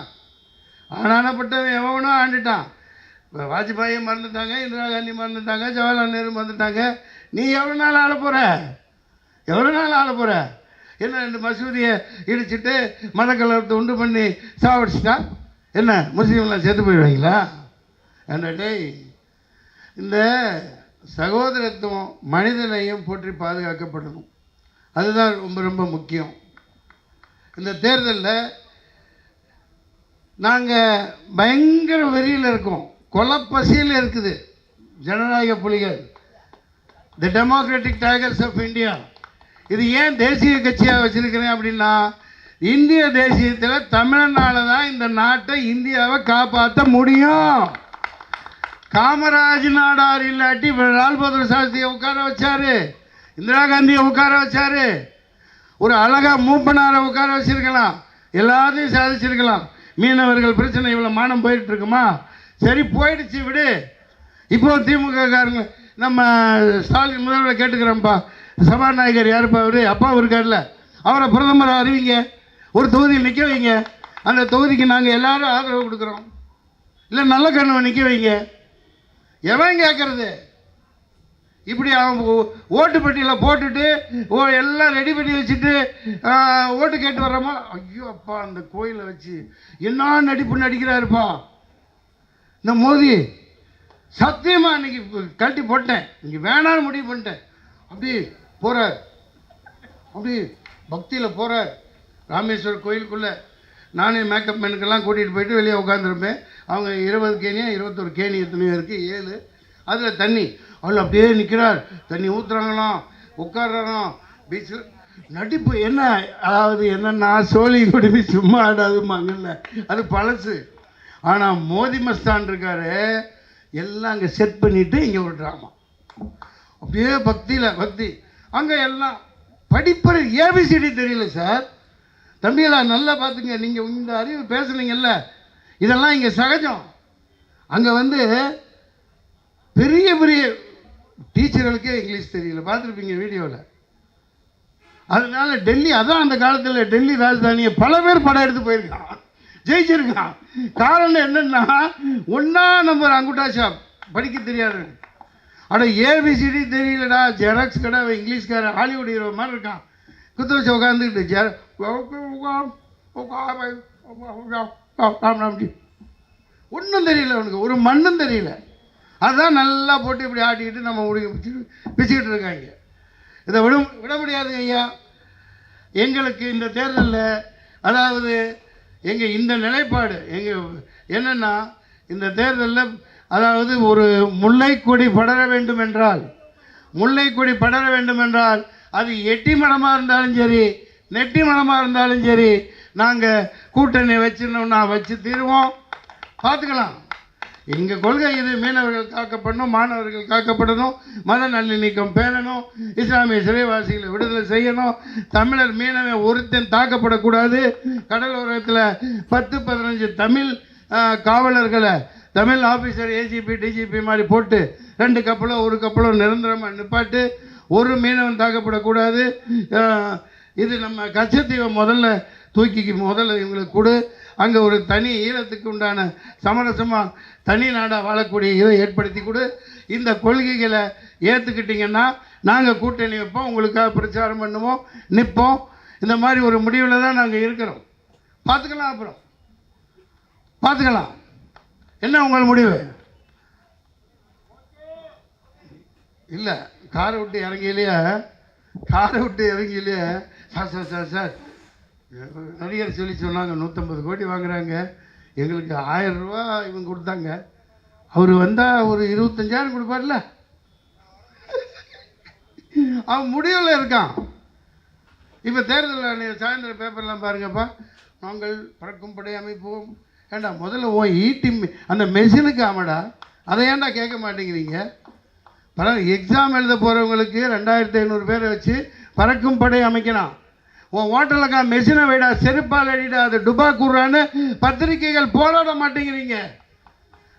ஆனானப்பட்டவன் எவனோ ஆண்டுட்டான். இப்போ வாஜ்பாயை மறந்துட்டாங்க, இந்திரா காந்தி மறந்துட்டாங்க, ஜவஹர்லால் நேரு மறந்துட்டாங்க. நீ எவ்வளோ நாள் ஆள போகிற? என்ன 2 மசூதியை இடிச்சிட்டு மதக்கலவரத்தை உண்டு பண்ணி சாவடிச்சிட்டா என்ன முஸ்லீம்லாம் சேர்த்து போயிடுவாங்களா? டேய், இந்த சகோதரத்துவம் மனிதனையும் போற்றி பாதுகாக்கப்படணும். அதுதான் ரொம்ப ரொம்ப முக்கியம். இந்த தேர்தலில் நாங்கள் பயங்கர வெறியில் இருக்கோம், கொலப்பசியில் இருக்குது ஜனநாயக புலிகள், the democratic tigers of India. இது ஏன் தேசிய கட்சியாக வச்சுருக்கிறேன் அப்படின்னா, இந்திய தேசியத்தில் தமிழ்நாடு தான் இந்த நாட்டை இந்தியாவை காப்பாற்ற முடியும். காமராஜ் நாடார் இல்லாட்டி லால் பகதூர் சாஸ்திரியை உட்கார வச்சாரு, இந்திரா காந்தியை உட்கார வச்சாரு, ஒரு அழகாக மூப்பனாரை உட்கார வச்சிருக்கலாம், எல்லாத்தையும் சாதிச்சிருக்கலாம். மீனவர்கள் பிரச்சனை இவ்வளோ மானம் போயிட்டு இருக்குமா? சரி, போயிடுச்சு, விடு. இப்போ திமுக காரங்க நம்ம ஸ்டாலின் முதல்வர் கேட்டுக்கிறோம்ப்பா, சபாநாயகர் யாருப்பா அவரு, அப்பாவும் இருக்கார்ல, அவரை பிரதமராக அறிவிங்க, ஒரு தொகுதியில் நிற்க வைங்க. அந்த தொகுதிக்கு நாங்கள் எல்லாரும் ஆதரவு கொடுக்குறோம். இல்லை நல்ல கண்ணவை நிற்க வைங்க. எவன் கேட்குறது? இப்படி அவன் ஓட்டு பெட்டியில் போட்டுட்டு எல்லாம் ரெடி பண்ணி வச்சுட்டு ஓட்டு கேட்டு வர்றோமா? ஐயோ அப்பா, அந்த கோயிலை வச்சு என்ன நடிப்பு நடிக்கிறாருப்பா இந்த மோதி. சத்தியமாக இன்னைக்கு கழட்டி போட்டேன், இங்கே வேணான்னு முடிவு பண்ணிட்டேன். அப்படி போகிறார், அப்படி பக்தியில் போகிறார். ராமேஸ்வரர் கோயிலுக்குள்ளே நானே மேக்கப் மேனுக்கெல்லாம் கூட்டிகிட்டு போயிட்டு வெளியே உட்காந்துருப்பேன். அவங்க 20 கேணியா 21 கேணி எத்தனையோ இருக்குது, 7. அதில் தண்ணி, அவள் அப்படியே நிற்கிறார். தண்ணி ஊற்றுறாங்களாம், உட்காடுறாங்களாம். பீச்சில் நடிப்பு என்ன, அதாவது என்னென்னா சோழி குடிமி சும்மா ஆடாதுமாங்கல்ல, அது பழசு. ஆனால் மோதி மஸ்தான் இருக்காரு, எல்லாம் அங்கே செட் பண்ணிவிட்டு இங்கே ஒரு ட்ராமா. அப்படியே பக்தியில் பக்தி. அங்கே எல்லாம் படிப்பறை ஏபிசிடி தெரியல சார். தம்பிகளா நல்லா பார்த்துங்க, நீங்கள் இந்த அறிவு பேசுனீங்கல்ல, இதெல்லாம் இங்கே சகஜம். அங்கே வந்து பெரிய பெரிய டீச்சர்களுக்கே இங்கிலீஷ் தெரியல, பார்த்துருப்பீங்க வீடியோவில். அதனால டெல்லி, அதான் அந்த காலத்தில் டெல்லி ராஜதானியை பல பேர் படம் எடுத்து போயிருக்கான், ஜெயிச்சிருக்கான். காரணம் என்னென்னா, 1ஆம் நம்பர் அங்குட்டா ஷாப் படிக்க தெரியாது. அட ஏபிசிடி தெரியலடா, ஜெராக்ஸ் கடை, இங்கிலீஷ்கார ஹாலிவுட் ஹீரோ மாதிரி இருக்கான். குத்து வச்சு உட்காந்துக்கிட்டு ஒன்றும் தெரியல அவனுக்கு, ஒரு மண்ணும் தெரியல. அதுதான் நல்லா போட்டு இப்படி ஆட்டிக்கிட்டு நம்ம பிச்சுக்கிட்டு இருக்காங்க. இதை விட முடியாதுங்க ஐயா. எங்களுக்கு இந்த தேர்தலில், அதாவது எங்கள் இந்த நிலைப்பாடு எங்கள் என்னென்னா, இந்த தேர்தலில் அதாவது ஒரு முல்லைக்கொடி படர வேண்டும் என்றால், முல்லைக்கொடி படர வேண்டும் என்றால் அது எட்டி மரமாக இருந்தாலும் சரி, நெட்டி மரமாக இருந்தாலும் சரி, நாங்கள் கூட்டணி வச்சிருந்தோம்னா வச்சு தீருவோம், பார்த்துக்கலாம். எங்கள் கொள்கை இது. மீனவர்கள் காக்கப்படணும், மாணவர்கள் காக்கப்படணும், மத நல்லிணக்கம் பேணணும், இஸ்லாமிய சிறைவாசிகளை விடுதலை செய்யணும், தமிழர் மீனவன் ஒருத்தன் தாக்கப்படக்கூடாது. கடலோரத்தில் 10-15 தமிழ் காவலர்களை, தமிழ் ஆஃபீஸர், ஏஜிபி டிஜிபி மாதிரி போட்டு 2 கப்பலோ 1 கப்பலோ நிரந்தரமாக நிப்பாட்டு, ஒரு மீனவன் தாக்கப்படக்கூடாது. இது நம்ம கச்சத்தீவை முதல்ல இவங்களுக்கு கொடு. அங்கே ஒரு தனி ஈழத்துக்கு உண்டான சமரசமாக தனி நாடாக வாழக்கூடிய இதை ஏற்படுத்தி கொடு. இந்த கொள்கைகளை ஏற்றுக்கிட்டிங்கன்னா நாங்கள் கூட்டணி வைப்போம், உங்களுக்காக பிரச்சாரம் பண்ணுவோம், நிற்போம். இந்த மாதிரி ஒரு முடிவில் தான் நாங்கள் இருக்கிறோம். பார்த்துக்கலாம், அப்புறம் பார்த்துக்கலாம். என்ன உங்கள் முடிவு? இல்லை, காரை விட்டு இறங்கியிலையே சார் நடிகர் சொல்லி சொன்னாங்க 150 கோடி வாங்குறாங்க, எங்களுக்கு 1000 ரூபா இவங்க கொடுத்தாங்க, அவர் வந்தால் ஒரு 25,000 கொடுப்பார்ல. அவன் முடிவில் இருக்கான். இப்போ தேர்தலில் சாயந்தரம் பேப்பர்லாம் பாருங்கப்பா, நாங்கள் பறக்கும் படை அமைப்போம். ஏண்டா முதல்ல ஈட்டி அந்த மெஷினுக்கு ஆமாடா, அதை ஏன்டா கேட்க மாட்டேங்கிறீங்க? எக்ஸாம் எழுத போகிறவங்களுக்கு 2500 பேரை வச்சு பறக்கும் படை அமைக்கணும். உன் ஹோட்டலுக்கா மெஷினை வைடா, செருப்பால் அடிடா, அது டுபா கூறான்னு பத்திரிகைகள் போராட மாட்டேங்கிறீங்க.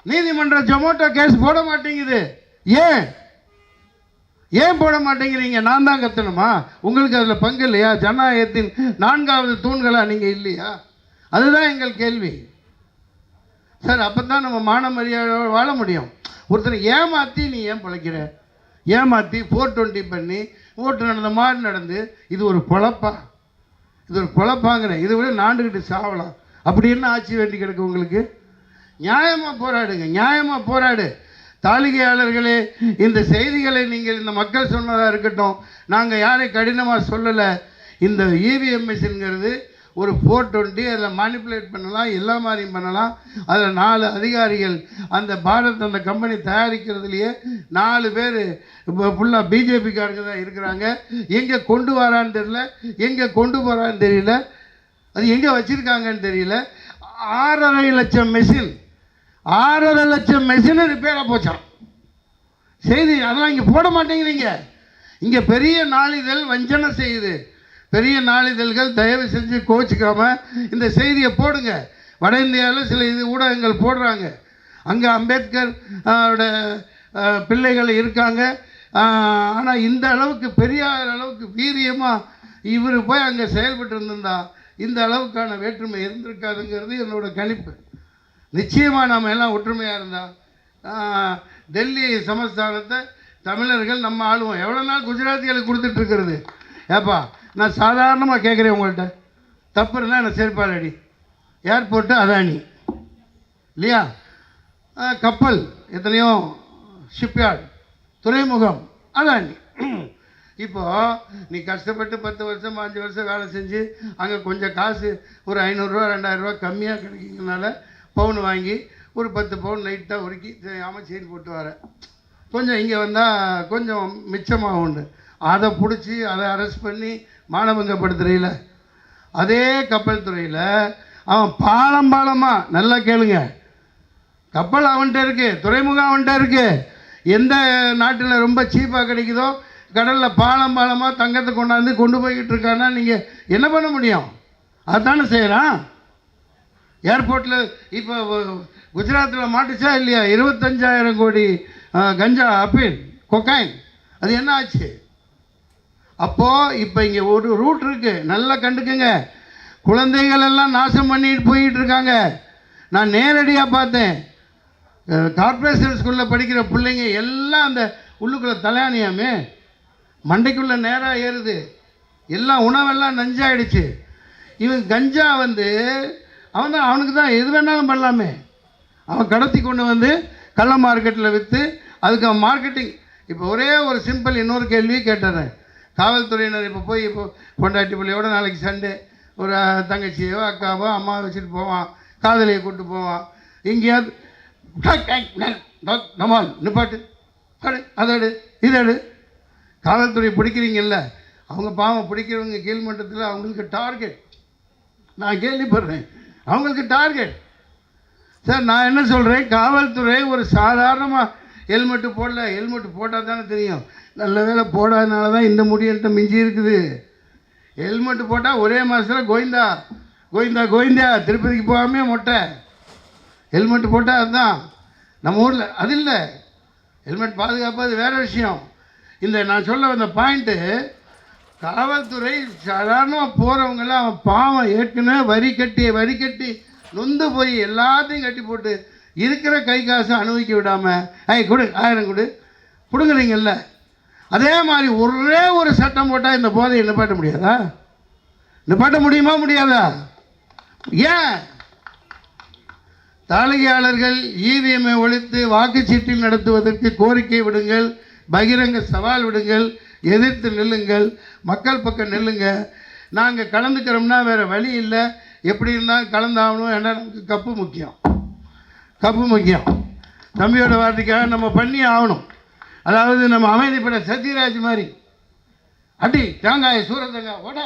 நீதிமன்ற ஜொமேட்டோ கேஸ் போட மாட்டேங்குது. ஏன் போட மாட்டேங்கிறீங்க? நான் தான் கத்தணுமா? உங்களுக்கு அதில் பங்கு இல்லையா? ஜனநாயகத்தின் 4வது தூண்களா நீங்கள் இல்லையா? அதுதான் எங்கள் கேள்வி சார். அப்போ தான் நம்ம மான மரியாதையோடு வாழ முடியும். ஒருத்தரை ஏமாற்றி நீ ஏன் பிழைக்கிற? ஏமாற்றி 420 பண்ணி ஓட்டு நடந்த மாதிரி நடந்து, இது ஒரு பொழப்பா? இது ஒரு பொழப்பாங்கிறேன். இதை விட நாண்டுக்கிட்டு சாவலாம். அப்படி என்ன ஆட்சி வேண்டி கிடக்கு உங்களுக்கு? நியாயமாக போராடுங்க, நியாயமாக போராடு. தாளிகையாளர்களே, இந்த செய்திகளை நீங்கள் இந்த மக்கள் சொன்னதாக இருக்கட்டும், நாங்கள் யாரையும் கடினமாக சொல்லலை. இந்த இவிஎம் மிஷின்ங்கிறது ஒரு 420, அதில் மேனிப்புலேட் பண்ணலாம், எல்லா மாதிரியும் பண்ணலாம். அதில் 4 அதிகாரிகள், அந்த பாரத் அந்த கம்பெனி தயாரிக்கிறதுலையே 4 பேர் இப்போ ஃபுல்லாக பிஜேபிக்காரங்க தான் இருக்கிறாங்க. எங்கே கொண்டு வரான்னு தெரியல, எங்கே கொண்டு போகிறான்னு தெரியல, அது எங்கே வச்சுருக்காங்கன்னு தெரியல. 6.5 லட்சம் மெஷின், 6.5 லட்சம் மெஷினு ரிப்பேராக போச்சான். செய்தி அதெல்லாம் இங்கே போட மாட்டேங்கிறீங்க. இங்கே பெரிய நாளிதழ் வஞ்சனை செய்யுது. பெரிய நாளிதழ்கள் தயவு செஞ்சு கோச்சிக்காமல் இந்த செய்தியை போடுங்க. வட இந்தியாவில் சில ஊடகங்கள் போடுறாங்க. அங்கே அம்பேத்கர் பிள்ளைகள் இருக்காங்க. ஆனால் இந்த அளவுக்கு பெரியார் அளவுக்கு வீரியமாக இவர் போய் அங்கே செயல்பட்டு இருந்திருந்தா இந்த அளவுக்கான வேற்றுமை இருந்திருக்காதுங்கிறது என்னோட கணிப்பு. நிச்சயமாக நாம் எல்லாம் ஒற்றுமையாக இருந்தால் டெல்லி சமஸ்தானத்தை தமிழர்கள் நம்ம ஆளுவோம். எவ்வளோ நாள் குஜராத்திகளுக்கு கொடுத்துட்ருக்கிறது? ஏப்பா, நான் சாதாரணமாக கேட்குறேன் உங்கள்கிட்ட, தப்பு இருந்தால் என்ன செருப்பால் அடி. ஏர்போர்ட்டு அதானி இல்லையா? கப்பல் எத்தனையோ ஷிப்யார்டு, துறைமுகம் அதானி. இப்போது நீ கஷ்டப்பட்டு 10 வருஷம் 5 வருஷம் வேலை செஞ்சு அங்கே கொஞ்சம் காசு ஒரு 500 ரூபா 2000 ரூபா கம்மியாக கிடைக்குங்கனால பவுன் வாங்கி ஒரு 10 பவுன் லைட்டாக உருக்கி ஆமாம் செயின் போட்டு வரேன், கொஞ்சம் இங்கே வந்தால் கொஞ்சம் மிச்சமாக உண்டு. அதை பிடிச்சி அதை அரெஸ்ட் பண்ணி மானபங்கப்படுத்துறையில் அதே கப்பல் துறையில் அவன் பாலமாக நல்லா கேளுங்க, கப்பல் அவன்கிட்ட இருக்குது, துறைமுகம் அவன்கிட்ட இருக்குது. எந்த நாட்டில் ரொம்ப சீப்பாக கிடைக்குதோ கடலில் பாலமாக தங்கத்தை கொண்டு போய்கிட்டு இருக்கான்னா நீங்கள் என்ன பண்ண முடியும்? அதுதானே செய்கிறான். ஏர்போர்ட்டில் இப்போ குஜராத்தில் மாட்டுச்சா இல்லையா 25,000 கோடி கஞ்சா அப்பீல் கொக்கைன், அது என்ன ஆச்சு? அப்போது இப்போ இங்கே ஒரு ரூட் இருக்குது, நல்லா கண்டுக்குங்க. குழந்தைகள் எல்லாம் நாசம் பண்ணிட்டு போயிட்டு இருக்காங்க. நான் நேரடியாக பார்த்தேன். கார்ப்பரேஷன் ஸ்கூலில் படிக்கிற பிள்ளைங்க எல்லாம் அந்த உள்ளுக்குள்ளே தலையானியாமே மண்டைக்குள்ளே நேராக ஏறுது, எல்லாம் உணவெல்லாம் நஞ்சாயிடுச்சு. இவன் கஞ்சா அவனுக்கு தான் எது வேணாலும் பண்ணலாமே. அவன் கடத்தி கொண்டு வந்து கள்ள மார்க்கெட்டில் விற்று அதுக்கு அவன் மார்க்கெட்டிங். இப்போ ஒரே ஒரு சிம்பிள் இன்னொரு கேள்வி கேட்டுறேன். காவல்துறையினர் இப்போ பொண்டாட்டி பிள்ளையோட நாளைக்கு சண்டே ஒரு தங்கச்சியோ அக்காவோ அம்மாவை வச்சுட்டு போவான், காதலியை கூப்பிட்டு போவான். எங்கேயாவது நம்மால் நிப்பாட்டு அதடு இதடு. காவல்துறை பிடிக்கிறீங்கல்ல, அவங்க பாவம் பிடிக்கிறவங்க கீழ்மட்டத்தில் அவங்களுக்கு டார்கெட். நான் கேள்விப்படுறேன், அவங்களுக்கு டார்கெட். சார் நான் என்ன சொல்கிறேன், காவல்துறை ஒரு சாதாரணமாக ஹெல்மெட்டு போடல, ஹெல்மெட்டு போட்டால் தானே தெரியும். நல்ல வேலை போடாதனால தான் இந்த முடியன்ட்ட மிஞ்சி இருக்குது. ஹெல்மெட்டு போட்டால் ஒரே மாதத்தில் கோவிந்தா கோவிந்தா கோவிந்தா திருப்பதிக்கு போகாமே மொட்டை. ஹெல்மெட்டு போட்டால் அதுதான் நம்ம ஊரில் அது இல்லை. ஹெல்மெட் பாதுகாப்பு அது வேறு விஷயம். இந்த நான் சொல்ல வந்த பாயிண்ட்டு, காவல்துறை சாதாரணமாக போகிறவங்களாம் அவன் பாவம் ஏற்கனவே வரி கட்டி நொந்து போய் எல்லாத்தையும் கட்டி போட்டு இருக்கிற கை காசை அனுபவிக்க விடாமல் கொடு 1000 கொடு கொடுக்குறீங்கல்ல. அதே மாதிரி ஒரே ஒரு சட்டம் போட்டால் இந்த போதையை நிப்பாட்ட முடியாதா? நிப்பாட்ட முடியுமா முடியாதா? ஏன்? தாளிகையாளர்கள் இவிஎம்ஐ ஒழித்து வாக்குச்சீட்டில் நடத்துவதற்கு கோரிக்கை விடுங்கள், பகிரங்க சவால் விடுங்கள், எதிர்த்து நில்லுங்கள், மக்கள் பக்கம் நில்லுங்க. நாங்கள் கலந்துக்கிறோம்னா வேறு வழி இல்லை, எப்படி இருந்தால் கலந்தாகணும். ஏன்னா நமக்கு கப்பு முக்கியம். தம்பியோட வார்த்தைக்காக நம்ம பண்ணி ஆகணும். அதாவது நம்ம அமைதிப்பட சத்யராஜ் மாதிரி அடி தேங்காய் சூரத்தங்காய் ஓட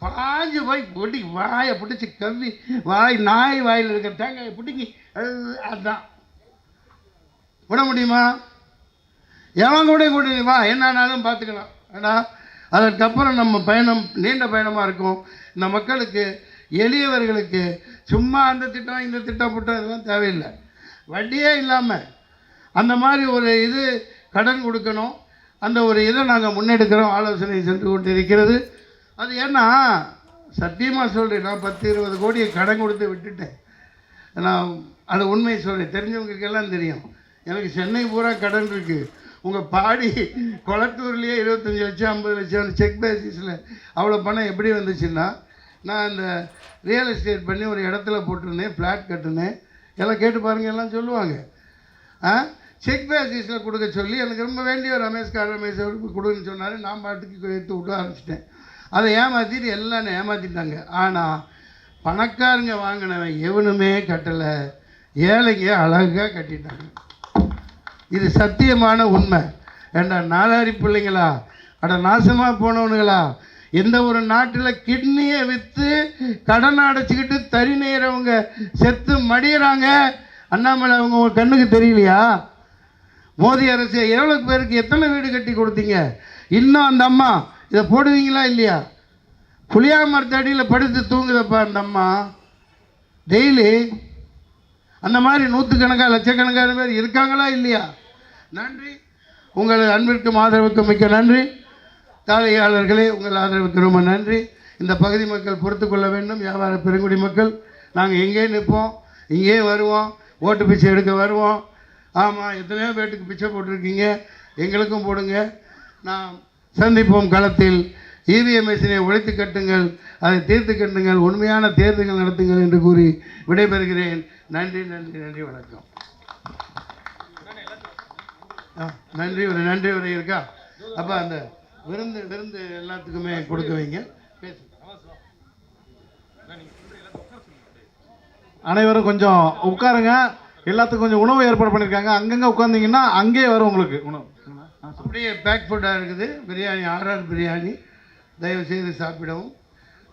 பாஞ்சு போய் பொடி வாயை பிடிச்சி கவ்வி நாய் வாயில் இருக்கிற தேங்காயை பிடிக்கி அதுதான் விட முடியுமா? எவன் கூட வா என்னானாலும் பார்த்துக்கலாம். ஏன்னா அதற்கப்புறம் நம்ம பயணம் நீண்ட பயணமாக இருக்கும். இந்த மக்களுக்கு எளியவர்களுக்கு சும்மா அந்த திட்டம் இந்த திட்டம் போட்டோம் இதெல்லாம் தேவையில்லை. வட்டியே இல்லாமல் அந்த மாதிரி ஒரு கடன் கொடுக்கணும். அந்த ஒரு இதை நாங்கள் முன்னெடுக்கிறோம், ஆலோசனை சென்று கொண்டு இருக்கிறது. அது ஏன்னா சத்தியமாக சொல்கிறேன், நான் 10-20 கோடியை கடன் கொடுத்து விட்டுட்டேன். நான் அது உண்மையை சொல்கிறேன், தெரிஞ்சவங்களுக்கெல்லாம் தெரியும். எனக்கு சென்னை பூரா கடன் இருக்குது. உங்கள் பாடி கொளத்தூர்லேயே 25 லட்சம் 50 லட்சம் செக் பேசிஸில் அவ்வளோ பணம் எப்படி வந்துச்சுன்னா, நான் இந்த ரியல் எஸ்டேட் பண்ணி ஒரு இடத்துல போட்டிருந்தேன், ஃப்ளாட் கட்டினேன். எல்லாம் கேட்டு பாருங்கள், எல்லாம் சொல்லுவாங்க. செக் பேசிஸில் கொடுக்க சொல்லி எனக்கு ரொம்ப வேண்டிய ரமேஷ் அவருக்கு கொடுன்னு சொன்னார். நான் பாட்டுக்கு எடுத்து விட ஆரம்பிச்சிட்டேன். அதை ஏமாற்றிட்டு எல்லாம் ஏமாற்றிட்டாங்க. ஆனால் பணக்காரங்க வாங்கினவன் எவனுமே கட்டலை, ஏழைங்க அழகாக கட்டிட்டாங்க. இது சத்தியமான உண்மை. ஏண்டா நாலாரி பிள்ளைங்களா, அட நாசமாக போனவனுங்களா, எந்த ஒரு நாட்டில் கிட்னியை விற்று கடன் அடைச்சிக்கிட்டு தறி நெய்கிறவங்க செத்து மடியிறாங்க. அண்ணாமலை அவங்க உங்கள் கண்ணுக்கு தெரியலையா? மோடி அரசு எவ்வளோ பேருக்கு எத்தனை வீடு கட்டி கொடுத்தீங்க? இன்னும் அந்த அம்மா இதை போடுவீங்களா இல்லையா? புளியா மரத்தடியில் படுத்து தூங்குதப்பா அந்த அம்மா டெய்லி. அந்த மாதிரி நூற்றுக்கணக்கான லட்சக்கணக்கான பேர் இருக்காங்களா இல்லையா? நன்றி. உங்கள் அன்பிற்கும் ஆதரவுக்கும் மிக்க நன்றி. தாளிகையாளர்களே, உங்கள் ஆதரவுக்கு ரொம்ப நன்றி. இந்த பகுதி மக்கள் பொறுத்து கொள்ள வேண்டும். வியாபார பெருங்குடி மக்கள் நாங்கள் எங்கேயே நிற்போம், இங்கேயே வருவோம், ஓட்டு பிச்சை எடுக்க வருவோம். ஆமாம், எத்தனையோ பேட்டுக்கு பிச்சை போட்டிருக்கீங்க, எங்களுக்கும் போடுங்க. நாம் சந்திப்போம் களத்தில். இவிஎம் மிஷினை ஒழித்து கட்டுங்கள், அதை தீர்த்து கட்டுங்கள், உண்மையான தேர்தல்கள் நடத்துங்கள் என்று கூறி விடைபெறுகிறேன். நன்றி நன்றி நன்றி, வணக்கம். நன்றி உரை இருக்கா? அப்போ அந்த விருந்து விருந்து எல்லாத்துக்குமே கொடுக்க வைங்க. பேசு. அனைவரும் கொஞ்சம் உட்காருங்க. எல்லாத்துக்கும் கொஞ்சம் உணவு ஏற்பாடு பண்ணியிருக்காங்க. அங்கங்கே உட்காந்திங்கன்னா அங்கேயே வரும் உங்களுக்கு உணவு. அப்படியே பேக் ஃபுட்டாக இருக்குது. பிரியாணி, ஆர்ஆர் பிரியாணி. தயவு செய்து சாப்பிடவும்,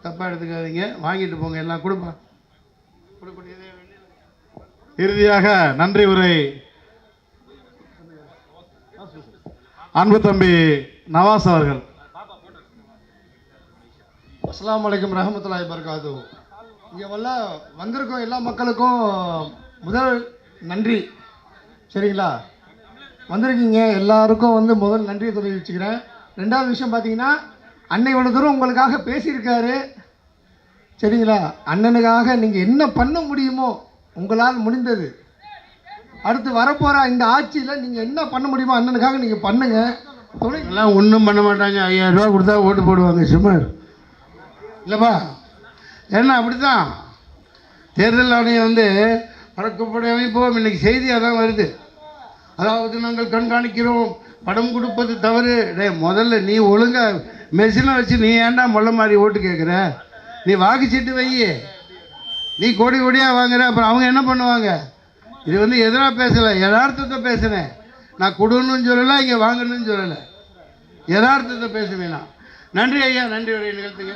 தப்பாக எடுத்துக்காதீங்க. வாங்கிட்டு போங்க, எல்லாம் கொடுப்பா. இறுதியாக நன்றி உரை அன்பு தம்பி நவாஸ் அவர்கள். அஸ்ஸலாமு அலைக்கும் ரஹமத்துல்லாஹி வபரகாத்துஹு. இங்கே வந்திருக்கோம் எல்லா மக்களுக்கும் முதல் நன்றி. சரிங்களா, வந்திருக்கீங்க எல்லாருக்கும் முதல் நன்றியை தெரிவிச்சுக்கிறேன். ரெண்டாவது விஷயம் பார்த்தீங்கன்னா, அன்னை இவ்வளோ தூரம் உங்களுக்காக பேசியிருக்காரு. சரிங்களா, அண்ணனுக்காக நீங்கள் என்ன பண்ண முடியுமோ உங்களால் முடிந்தது, அடுத்து வரப்போகிற இந்த ஆட்சியில் நீங்கள் என்ன பண்ண முடியுமோ அண்ணனுக்காக நீங்கள் பண்ணுங்கள். எல்லாம் ஒன்றும் பண்ண மாட்டாங்க. 5000 ரூபா கொடுத்தா ஓட்டு போடுவாங்க. சுமார் இல்லைப்பா, ஏன்னா அப்படி தான் தேர்தல் ஆணையம் பறக்கப்பட அமைப்போம். இன்றைக்கி செய்தி அதான் வருது. அதாவது நாங்கள் கண்காணிக்கிறோம், படம் கொடுப்பது தவறு. முதல்ல நீ ஒழுங்காக மெஷினை வச்சு நீ ஏன்டா முள்ள மாதிரி ஓட்டு கேட்குற? நீ வாக்குச்சீட்டு வை. நீ கோடி கோடியாக வாங்குற, அப்புறம் அவங்க என்ன பண்ணுவாங்க? இது எதிராக பேசலை, யதார்த்தத்தை பேசுனேன். நான் கொடுன்னு சொல்லலை, இங்கே வாங்கணும்னு சொல்லலை, யதார்த்தத்தை பேசுவேன் நான். நன்றி ஐயா, நன்றி உரை நிகழ்த்துங்க.